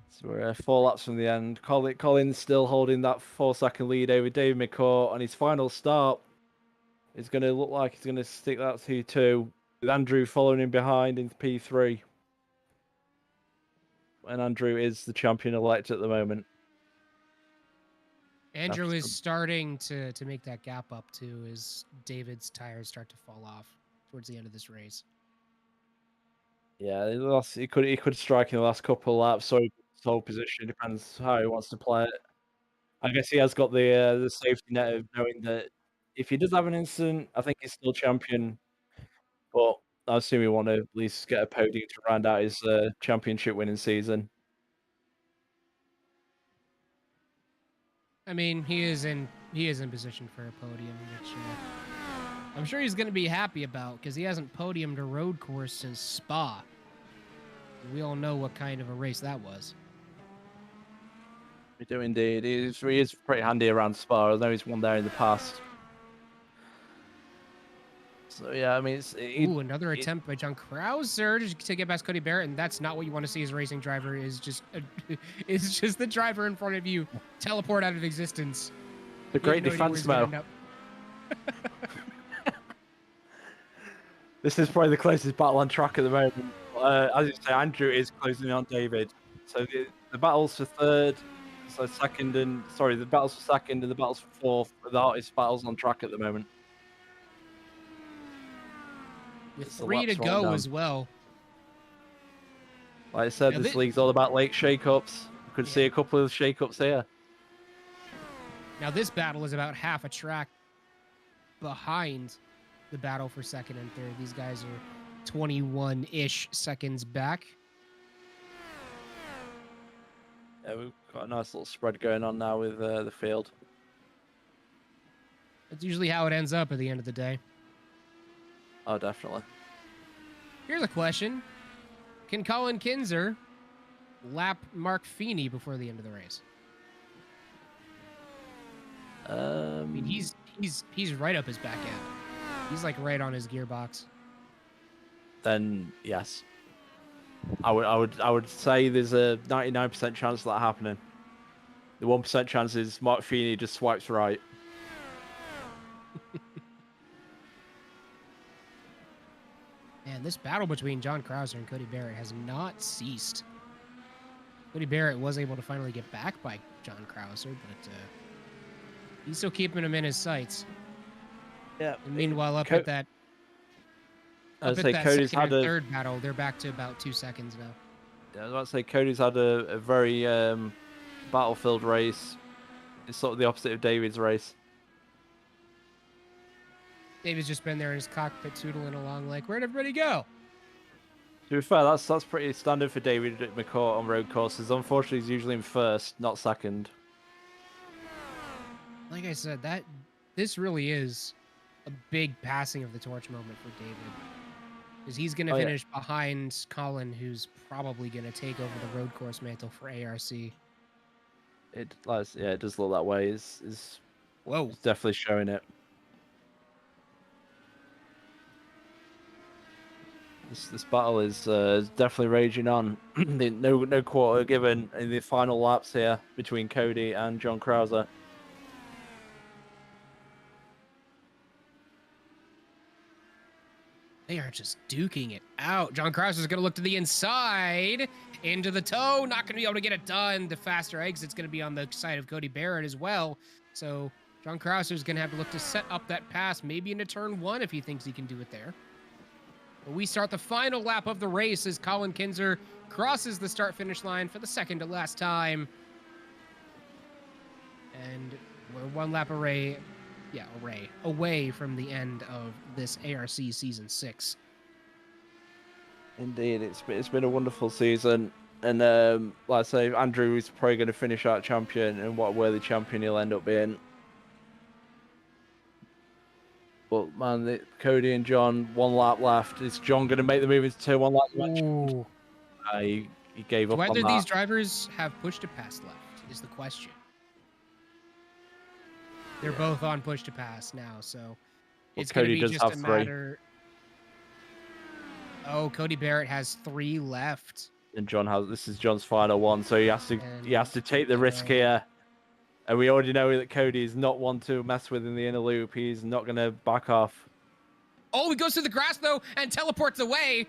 So we're 4 laps from the end. Colin's still holding that 4-second lead over David McCourt on his final start. It's going to look like he's going to stick that to P2, with Andrew following him behind into P3. And Andrew is the champion-elect at the moment. Andrew is starting to make that gap up too as David's tires start to fall off towards the end of this race. Yeah, he could strike in the last couple of laps, so his whole position depends how he wants to play it. I guess he has got the safety net of knowing that if he does have an incident, I think he's still champion. But I assume he want to at least get a podium to round out his championship winning season. I mean, he is in position for a podium, which I'm sure he's going to be happy about because he hasn't podiumed a road course since Spa. We all know what kind of a race that was. We do indeed. He is pretty handy around Spa. I know he's won there in the past. So yeah, I mean, Ooh, another attempt by John Krauser to get past Cody Barrett, and that's not what you want to see as a racing driver. Is just is just the driver in front of you teleport out of existence. The You have great no idea where defense, he's gonna Mo. end up. This is probably the closest battle on track at the moment. As you say, Andrew is closing on David. So the battles for third, so second, and sorry, the battles for second and the battles for fourth are the hottest battles on track at the moment. With 3 to go as well. Like I said, this league's all about late shake-ups. We could see a couple of shake-ups here. Now this battle is about half a track behind the battle for second and third. These guys are 21-ish seconds back. Yeah, we've got a nice little spread going on now with the field. That's usually how it ends up at the end of the day. Oh, definitely. Here's a question. Can Colin Kinzer lap Mark Feeney before the end of the race? I mean, he's right up his back end. He's like right on his gearbox. Then yes, I would say there's a 99% chance of that happening. The 1% chance is Mark Feeney just swipes right. Man, this battle between John Krauser and Cody Barrett has not ceased. Cody Barrett was able to finally get back by John Krauser, but he's still keeping him in his sights. Yeah. And meanwhile, up at that Cody's second and third battle, they're back to about 2 seconds now. Yeah, I was about to say Cody's had a very battlefield race. It's sort of the opposite of David's race. David's just been there in his cockpit tootling along like, where'd everybody go? To be fair, that's pretty standard for David McCourt on road courses. Unfortunately, he's usually in first, not second. Like I said, this really is a big passing of the torch moment for David. Because he's going to finish behind Colin, who's probably going to take over the road course mantle for ARC. It does look that way. It's definitely showing it. This battle is definitely raging on. no quarter given in the final laps here between Cody and John Krauser. They are just duking it out. John Krauser's going to look to the inside, into the toe. Not going to be able to get it done. The faster exit's going to be on the side of Cody Barrett as well. So John Krauser's going to have to look to set up that pass, maybe into turn 1 if he thinks he can do it there. But we start the final lap of the race as Colin Kinzer crosses the start-finish line for the second to last time. And we're 1 lap away from the end of this ARC Season 6. Indeed, it's been a wonderful season. And like I say, Andrew is probably going to finish out champion, and what a worthy champion he'll end up being. But man, Cody and John, 1 lap left. Is John going to make the move into turn 1 like Ooh. He gave up on that. Whether these drivers have push to pass left is the question. They're both on push to pass now, so it's going to be just a matter. Oh, Cody Barrett has 3 left. And this is John's final one, so he has to take the risk here. And we already know that Cody is not one to mess with in the inner loop. He's not going to back off. Oh, he goes through the grass, though, and teleports away.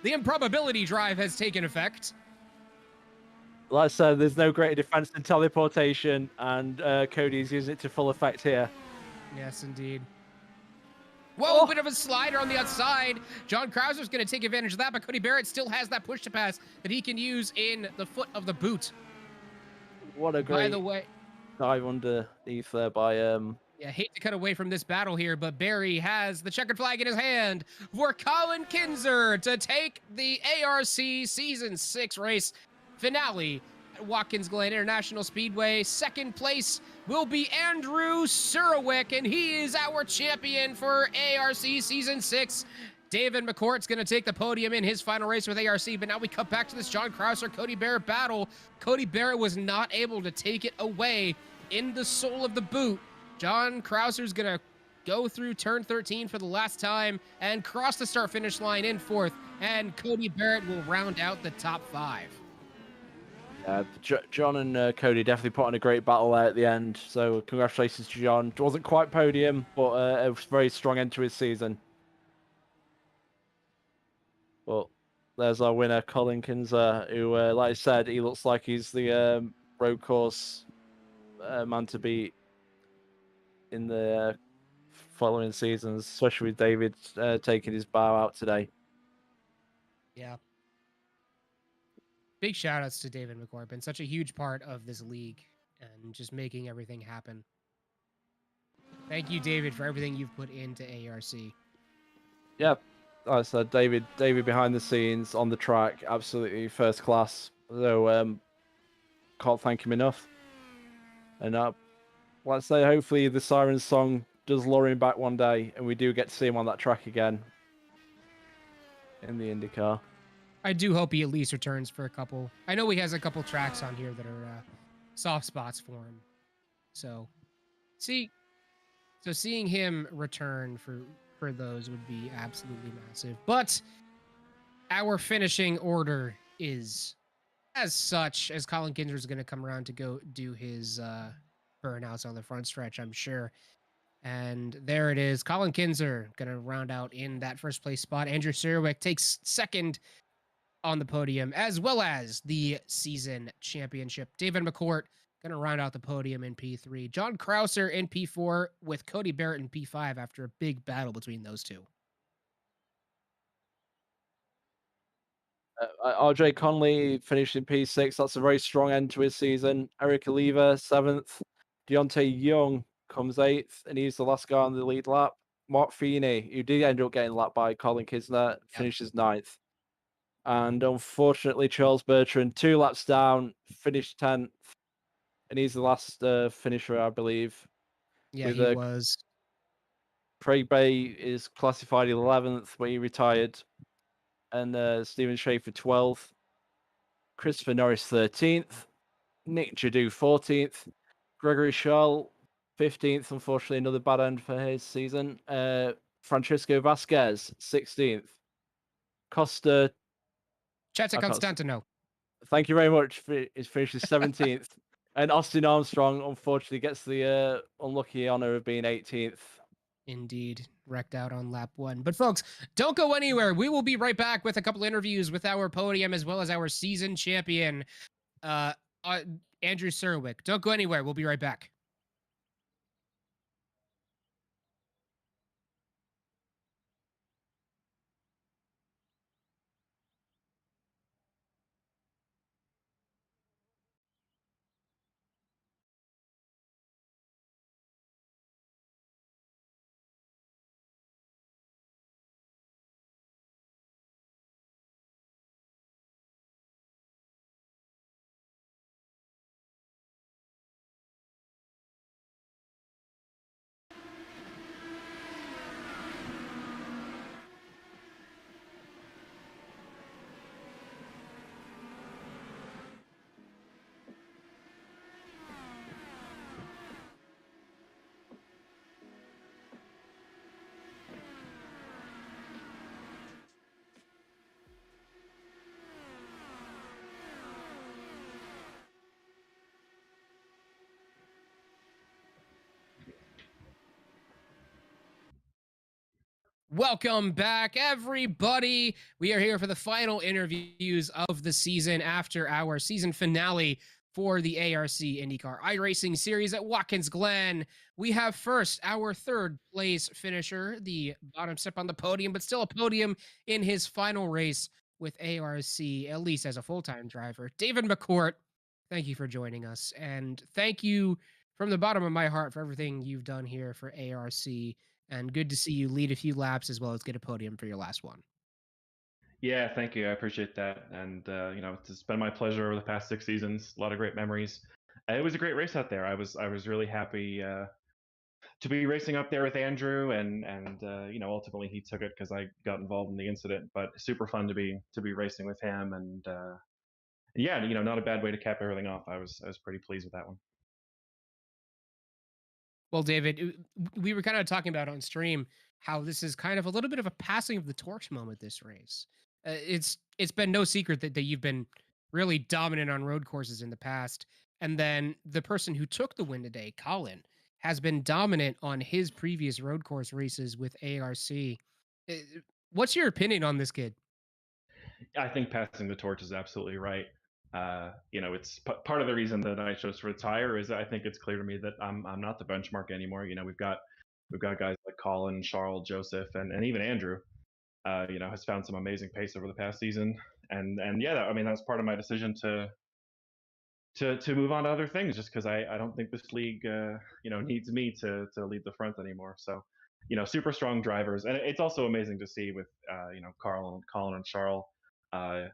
The improbability drive has taken effect. Like I said, there's no greater defense than teleportation, and Cody's using it to full effect here. Yes, indeed. Whoa, bit of a slider on the outside. John Krauser's going to take advantage of that, but Cody Barrett still has that push to pass that he can use in the foot of the boot. What a great... By the way... dive underneath there by Yeah, hate to cut away from this battle here, but Barry has the checkered flag in his hand for Colin Kinzer to take the ARC Season 6 race finale at Watkins Glen International Speedway. Second place will be Andrew Surowick, and he is our champion for ARC Season 6. David McCourt's going to take the podium in his final race with ARC, but now we cut back to this John Krauser-Cody Barrett battle. Cody Barrett was not able to take it away in the sole of the boot. John Krauser's going to go through turn 13 for the last time and cross the start finish line in fourth. And Cody Barrett will round out the top five. John and Cody definitely put on a great battle there at the end. So congratulations to John. It wasn't quite podium, but a very strong end to his season. But there's our winner, Colin Kinzer, who, like I said, he looks like he's the road course man to beat in the following seasons, especially with David taking his bow out today. Yeah. Big shout outs to David McCord. Been such a huge part of this league and just making everything happen. Thank you, David, for everything you've put into ARC. Yeah, like I said, David behind the scenes on the track, absolutely first class. So can't thank him enough. And let's say hopefully the Siren song does lure him back one day, and we do get to see him on that track again in the IndyCar. I do hope he at least returns for a couple. I know he has a couple tracks on here that are soft spots for him. So seeing him return for those would be absolutely massive. But our finishing order is as such, as Colin Kinzer is going to come around to go do his burnouts on the front stretch, I'm sure. And there it is. Colin Kinzer going to round out in that first place spot. Andrew Serwick takes second on the podium, as well as the season championship. David McCourt going to round out the podium in P3. John Krauser in P4 with Cody Barrett in P5 after a big battle between those two. RJ Conley finished in P6. That's a very strong end to his season. Eric Oliva, 7th. Deontay Young comes 8th, and he's the last guy on the lead lap. Mark Feeney, who did end up getting lapped by Colin Kisner, finishes 9th. And unfortunately, Charles Bertrand, 2 laps down, finished 10th. And he's the last finisher, I believe. Yeah, he was. Craig Bay is classified 11th, but he retired. And Stephen Schaefer, 12th. Christopher Norris, 13th. Nick Jadu, 14th. Gregory Schall, 15th. Unfortunately, another bad end for his season. Francisco Vasquez, 16th. Costa. Cheta Constantino. Thank you very much. His finishes 17th. And Austin Armstrong, unfortunately, gets the unlucky honor of being 18th. Indeed, wrecked out on lap 1. But folks, don't go anywhere. We will be right back with a couple interviews with our podium as well as our season champion, Andrew Serwick. Don't go anywhere. We'll be right back. Welcome back, everybody. We are here for the final interviews of the season after our season finale for the ARC IndyCar iRacing series at Watkins Glen. We have first our third place finisher, the bottom step on the podium, but still a podium in his final race with ARC, at least as a full-time driver. David McCourt, thank you for joining us. And thank you from the bottom of my heart for everything you've done here for ARC. And good to see you lead a few laps as well as get a podium for your last one. Yeah, thank you. I appreciate that. And, it's been my pleasure over the past 6 seasons. A lot of great memories. It was a great race out there. I was really happy to be racing up there with Andrew, and ultimately he took it because I got involved in the incident. But super fun to be racing with him, and yeah, not a bad way to cap everything off. I was pretty pleased with that one. Well, David, we were kind of talking about on stream how this is kind of a little bit of a passing of the torch moment this race. It's been no secret that you've been really dominant on road courses in the past, and then the person who took the win today, Colin, has been dominant on his previous road course races with ARC. Uh, What's your opinion on this kid? I think passing the torch is absolutely right. It's part of the reason that I chose to retire is I think it's clear to me that I'm not the benchmark anymore. We've got guys like Colin, Charles, Joseph, and even Andrew. Has found some amazing pace over the past season, and yeah, I mean that's part of my decision to move on to other things, just because I don't think this league needs me to lead the front anymore. So, super strong drivers, and it's also amazing to see with Carl and Colin and Charles. Uh,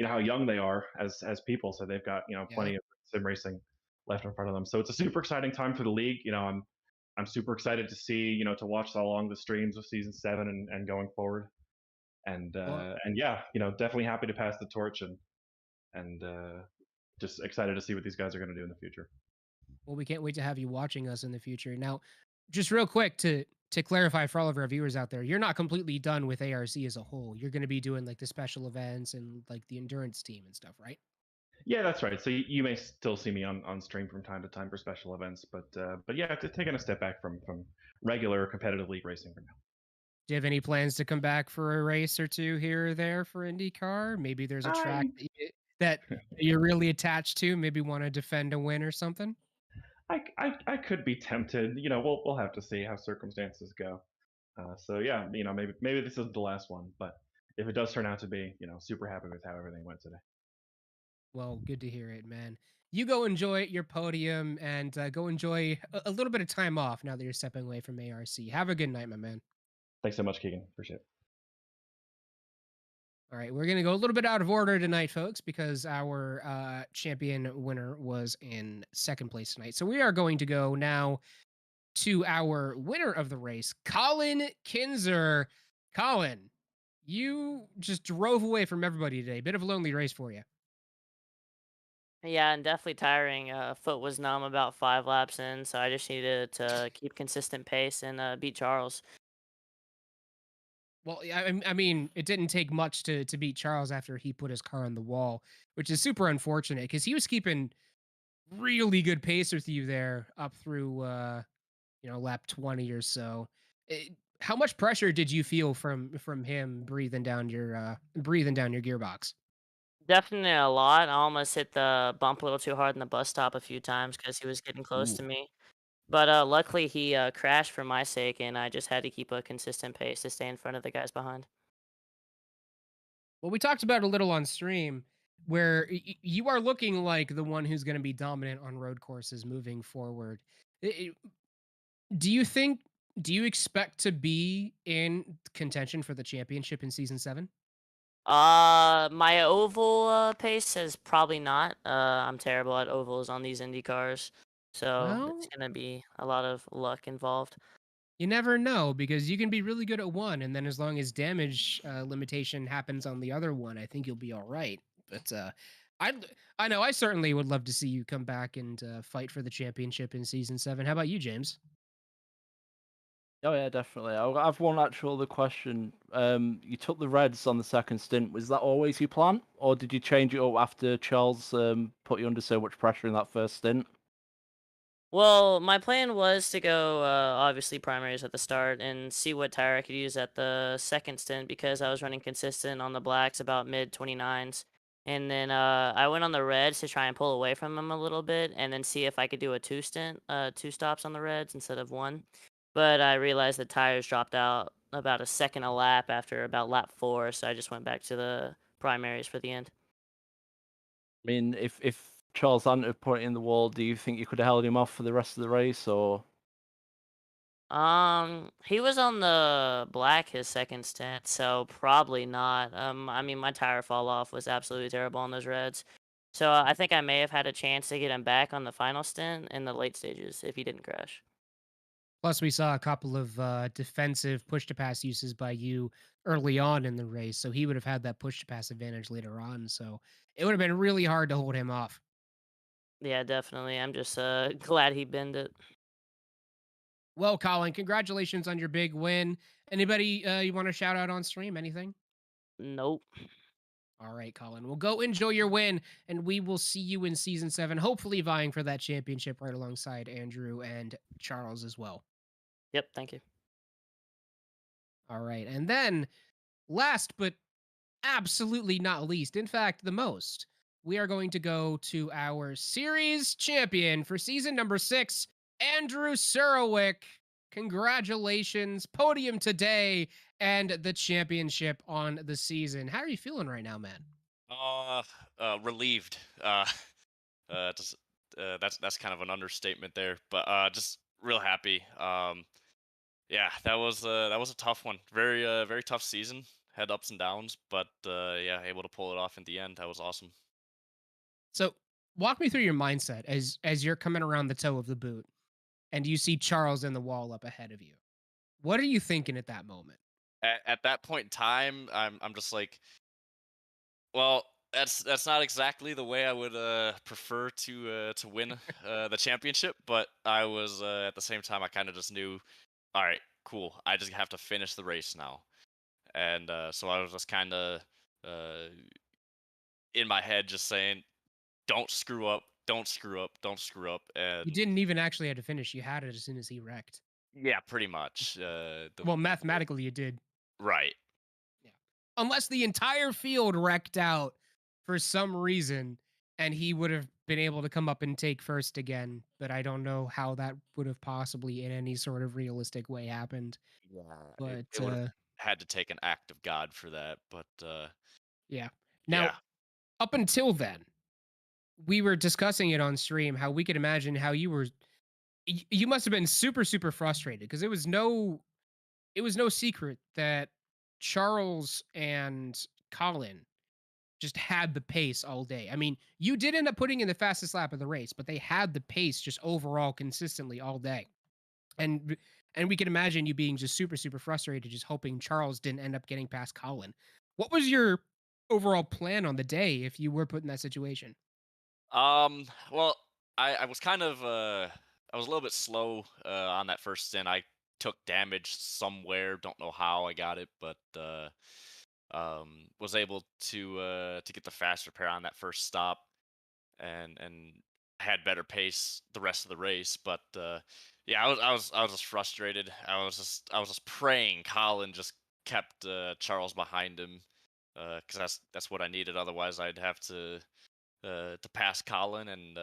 how young they are as people. So they've got Yeah. plenty of sim racing left in front of them. So it's a super exciting time for the league. I'm super excited to see to watch along the streams of season 7 and going forward. Well, And yeah, definitely happy to pass the torch and just excited to see what these guys are going to do in the future. Well, we can't wait to have you watching us in the future. Now, just real quick to clarify for all of our viewers out there, you're not completely done with ARC as a whole. You're going to be doing like the special events and like the endurance team and stuff, right? Yeah, that's right. So you may still see me on stream from time to time for special events, but yeah, just taking a step back from regular competitive league racing for now. Do you have any plans to come back for a race or two here or there for IndyCar? Maybe there's a track I that you're really attached to. Maybe want to defend a win or something. I could be tempted. We'll have to see how circumstances go. So yeah, maybe this isn't the last one, but if it does turn out to be, super happy with how everything went today. Well, good to hear it, man. You go enjoy your podium and go enjoy a little bit of time off now that you're stepping away from ARC. Have a good night, my man. Thanks so much, Keegan. Appreciate it. All right, we're gonna go a little bit out of order tonight, folks, because our champion winner was in second place tonight. So we are going to go now to our winner of the race, Colin Kinzer. Colin, you just drove away from everybody today. Bit of a lonely race for you. Yeah, and definitely tiring. Foot was numb about 5 laps in, so I just needed to keep consistent pace and beat Charles. Well, yeah, I mean, it didn't take much to beat Charles after he put his car on the wall, which is super unfortunate because he was keeping really good pace with you there up through lap 20 or so. How much pressure did you feel from him breathing down your gearbox? Definitely a lot. I almost hit the bump a little too hard in the bus stop a few times because he was getting close Ooh. to me. But luckily, he crashed for my sake, and I just had to keep a consistent pace to stay in front of the guys behind. Well, we talked about a little on stream where you are looking like the one who's going to be dominant on road courses moving forward. I- do you think do you expect to be in contention for the championship in season 7? My oval pace is probably not. I'm terrible at ovals on these Indy cars, so it's Well, gonna be a lot of luck involved. you never know because you can be really good at one, and then as long as damage limitation happens on the other one, I think you'll be all right. But I I know I certainly would love to see you come back and fight for the championship in season 7. How about you, James? Oh yeah, definitely. I've one actual other question. You took the Reds on the second stint. Was that always your plan, or did you change it up after Charles put you under so much pressure in that first stint? Well, my plan was to go obviously primaries at the start and see what tire I could use at the second stint because I was running consistent on the blacks about mid 29s. And then I went on the reds to try and pull away from them a little bit and then see if I could do a two stops on the reds instead of one. But I realized the tires dropped out about a second a lap after about lap 4, so I just went back to the primaries for the end. I mean, if Charles hadn't have put it in the wall, do you think you could have held him off for the rest of the race, or? He was on the black his second stint, so probably not. I mean, my tire fall off was absolutely terrible on those reds. So I think I may have had a chance to get him back on the final stint in the late stages if he didn't crash. Plus, we saw a couple of defensive push to pass uses by you early on in the race, so he would have had that push to pass advantage later on. So it would have been really hard to hold him off. Yeah, definitely. I'm just glad he bent it. Well, Colin, congratulations on your big win. Anybody you want to shout out on stream? Anything? Nope. All right, Colin. Well, go enjoy your win, and we will see you in season 7, hopefully vying for that championship right alongside Andrew and Charles as well. Yep. Thank you. All right. And then, last but absolutely not least, in fact, the most, we are going to go to our series champion for season number 6, Andrew Surowick. Congratulations, podium today and the championship on the season. How are you feeling right now, man? Relieved. Just that's kind of an understatement there, but just real happy. Yeah, that was a tough one. Very tough season. Had ups and downs, but yeah, able to pull it off in the end. That was awesome. So, walk me through your mindset as you're coming around the toe of the boot and you see Charles in the wall up ahead of you. What are you thinking at that moment? At that point in time, I'm just like, well, that's not exactly the way I would prefer to win the championship, but I was at the same time I kind of just knew, all right, cool. I just have to finish the race now, and so I was just kind of uh, in my head just saying, don't screw up, don't screw up, don't screw up, You and didn't even actually have to finish. You had it as soon as he wrecked. yeah, pretty much. Well, mathematically, you did. Right. Yeah. Unless the entire field wrecked out for some reason and he would have been able to come up and take first again. But I don't know how that would have possibly in any sort of realistic way happened. Yeah, But it would have had to take an act of God for that, but yeah. Now, yeah. up until then, we were discussing it on stream how we could imagine how you were you must have been super super frustrated because it was no secret that Charles and Colin just had the pace all day. I mean, you did end up putting in the fastest lap of the race, but they had the pace just overall consistently all day. And and we can imagine you being just super super frustrated just hoping Charles didn't end up getting past Colin. What was your overall plan on the day if you were put in that situation? Well, I was kind of I was a little bit slow on that first stint. I took damage somewhere, don't know how I got it, but was able to get the fast repair on that first stop and had better pace the rest of the race, but yeah, I was just frustrated. I was just praying Colin just kept Charles behind him because that's what I needed. Otherwise, I'd have to pass Colin, and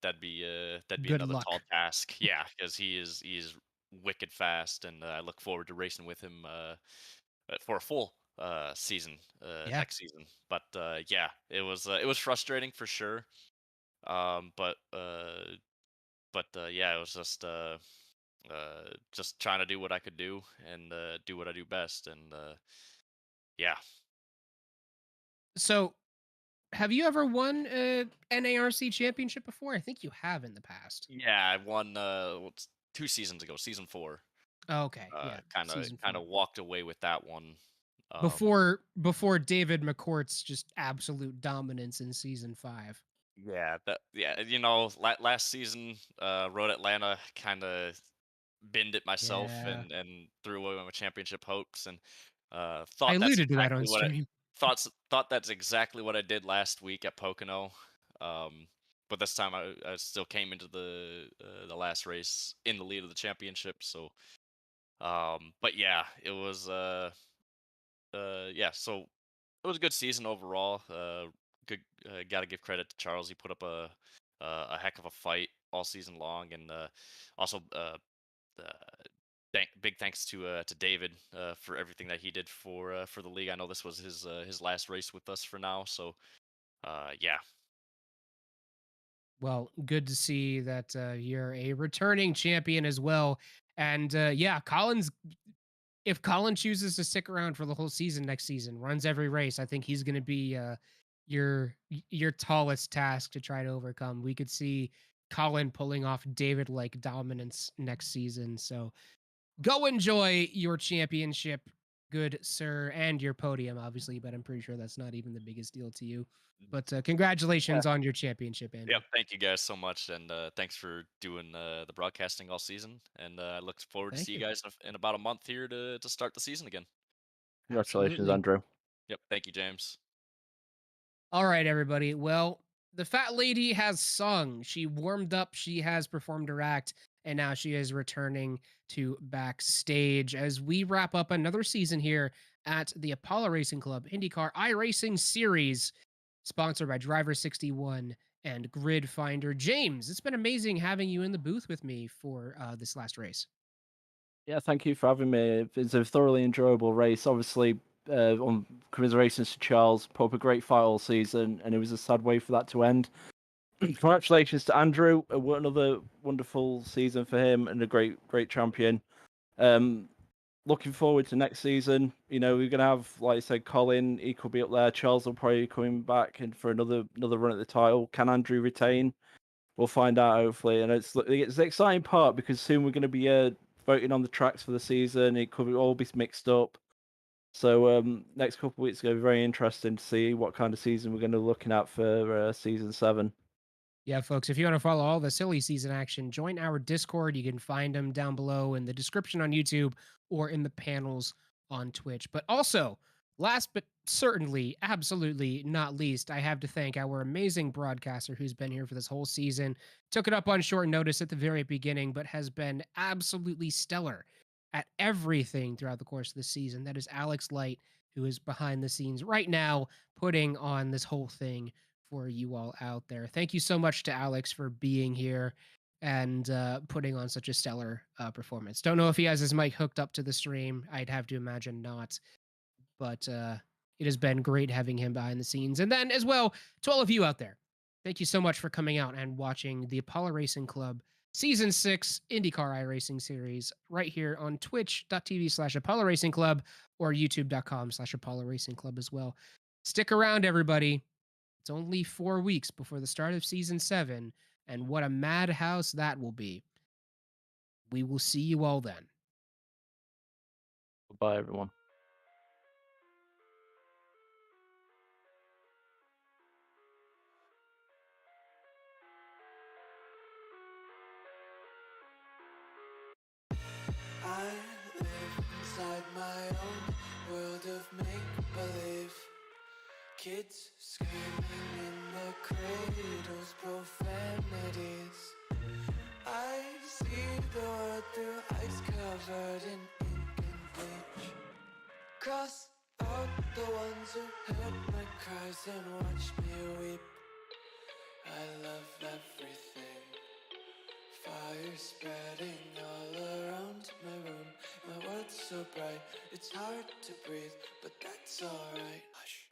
that'd be Good another tall luck. task. Yeah, because he is wicked fast, and I look forward to racing with him for a full season Yeah. next season. But yeah, it was frustrating for sure. But yeah, it was just trying to do what I could do and do what I do best, and yeah. So, have you ever won a NARC championship before? I think you have in the past. Yeah, I won 2 seasons ago, season 4. Okay, yeah, Kind season of 4. walked away with that one. Before David McCourt's just absolute dominance in season 5. Yeah, last season, Road Atlanta kind of binned it myself Yeah. and threw away my championship hopes, and I thought that's alluded to that on exactly what I stream. thought that's exactly what I did last week at Pocono. Um, but this time I still came into the last race in the lead of the championship. So, but yeah, it was yeah. So it was a good season overall. Good. Got to give credit to Charles. He put up a heck of a fight all season long, and also uh, big thanks to David for everything that he did for the league. I know this was his last race with us for now, so yeah. Well, good to see that you're a returning champion as well. And yeah, Colin's if Colin chooses to stick around for the whole season next season, runs every race, I think he's going to be your tallest task to try to overcome. We could see Colin pulling off David like dominance next season. So go enjoy your championship. good sir, and your podium, obviously, but I'm pretty sure that's not even the biggest deal to you. But congratulations on your championship, Andrew. Yep. Thank you guys so much, and thanks for doing the broadcasting all season. And I look forward to Thank see you you. guys in about a month here to start the season again. Congratulations, Absolutely. Andrew. Yep. Thank you, James. All right, everybody. Well, the fat lady has sung. She warmed up. She has performed her act, and now she is returning to backstage as we wrap up another season here at the Apollo Racing Club IndyCar iRacing Series, sponsored by Driver 61 and Grid Finder. James, it's been amazing having you in the booth with me for this last race. Yeah, thank you for having me. It's a thoroughly enjoyable race. Obviously, on commiserations to Charles, put up a great fight all season, and it was a sad way for that to end. Congratulations to Andrew. Another wonderful season for him and a great champion. Looking forward to next season. You know, we're gonna have, like I said, Colin. He could be up there. Charles will probably be coming back and for another run at the title. Can Andrew retain? We'll find out hopefully. And it's the exciting part because soon we're going to be voting on the tracks for the season. It could all be mixed up. So next couple of weeks is going to be very interesting to see what kind of season we're going to be looking at for season 7. Yeah, folks, if you want to follow all the silly season action, join our Discord. You can find them down below in the description on YouTube or in the panels on Twitch. But also, last but certainly, absolutely not least, I have to thank our amazing broadcaster who's been here for this whole season. Took it up on short notice at the very beginning, but has been absolutely stellar at everything throughout the course of the season. That is Alex Light, who is behind the scenes right now, putting on this whole thing for you all out there. Thank you so much to Alex for being here and putting on such a stellar performance. Don't know if he has his mic hooked up to the stream. I'd have to imagine not, but it has been great having him behind the scenes. And then as well, to all of you out there, thank you so much for coming out and watching the Apollo Racing Club Season 6 IndyCar iRacing Series right here on twitch.tv/Apollo Racing Club or youtube.com/Apollo Racing Club as well. Stick around, everybody. It's only 4 weeks before the start of season 7, and what a madhouse that will be. We will see you all then. Goodbye, everyone. I live inside my own world of make-believe. Kids screaming in their cradles, profanities. I see the world through ice covered in ink and bleach. Cross out the ones who heard my cries and watched me weep. I love everything. Fire spreading all around my room. My world's so bright, it's hard to breathe, but that's alright. Hush.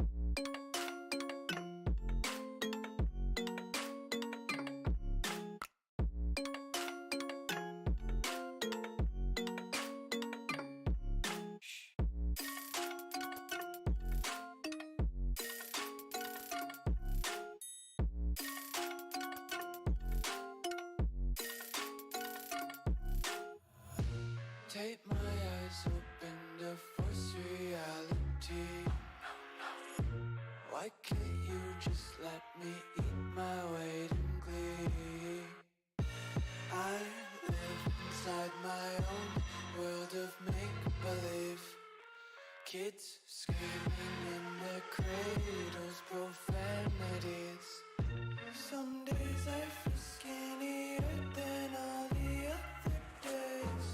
Take my eyes open to force reality. Why can't you just let me eat my weight in glee? I live inside my own world of make-believe. Kids screaming in their cradles, profanities. Some days I feel skinnier than all the other days.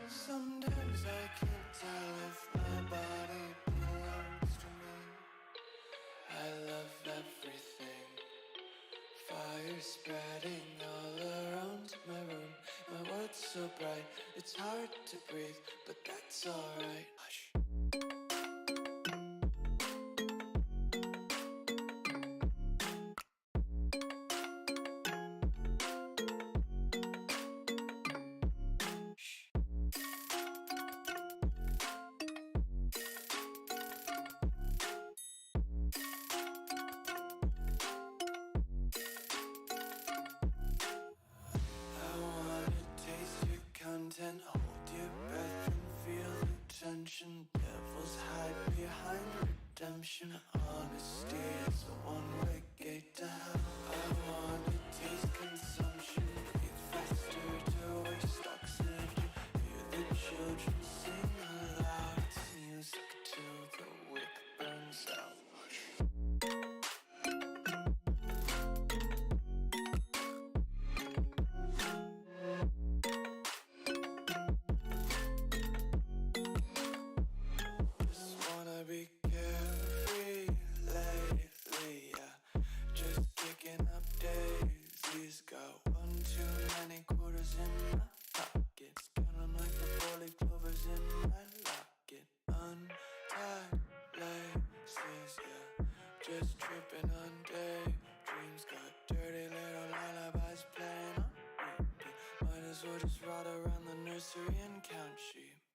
Sometimes I can't tell if my body belongs to me. I love everything. Fire spreading all around my room. My world's so bright, it's hard to breathe, but that's alright. Hush. Hold your breath and feel the tension. devils hide behind redemption. Honesty is a one-way gate to hell. I wanna taste consumption, breathe faster to waste oxygen. Hear the children sing aloud. It's music till the wick burns out. Just wanna be carefree lately, yeah. Just kicking up daisies. Got one too many quarters in my pockets. Counting like the four-leaf clovers in my locket. Untied laces, yeah. Just tripping on daydreams. Got dirty little lullabies playing on repeat. Might as well just ride around the nursery and count sheep.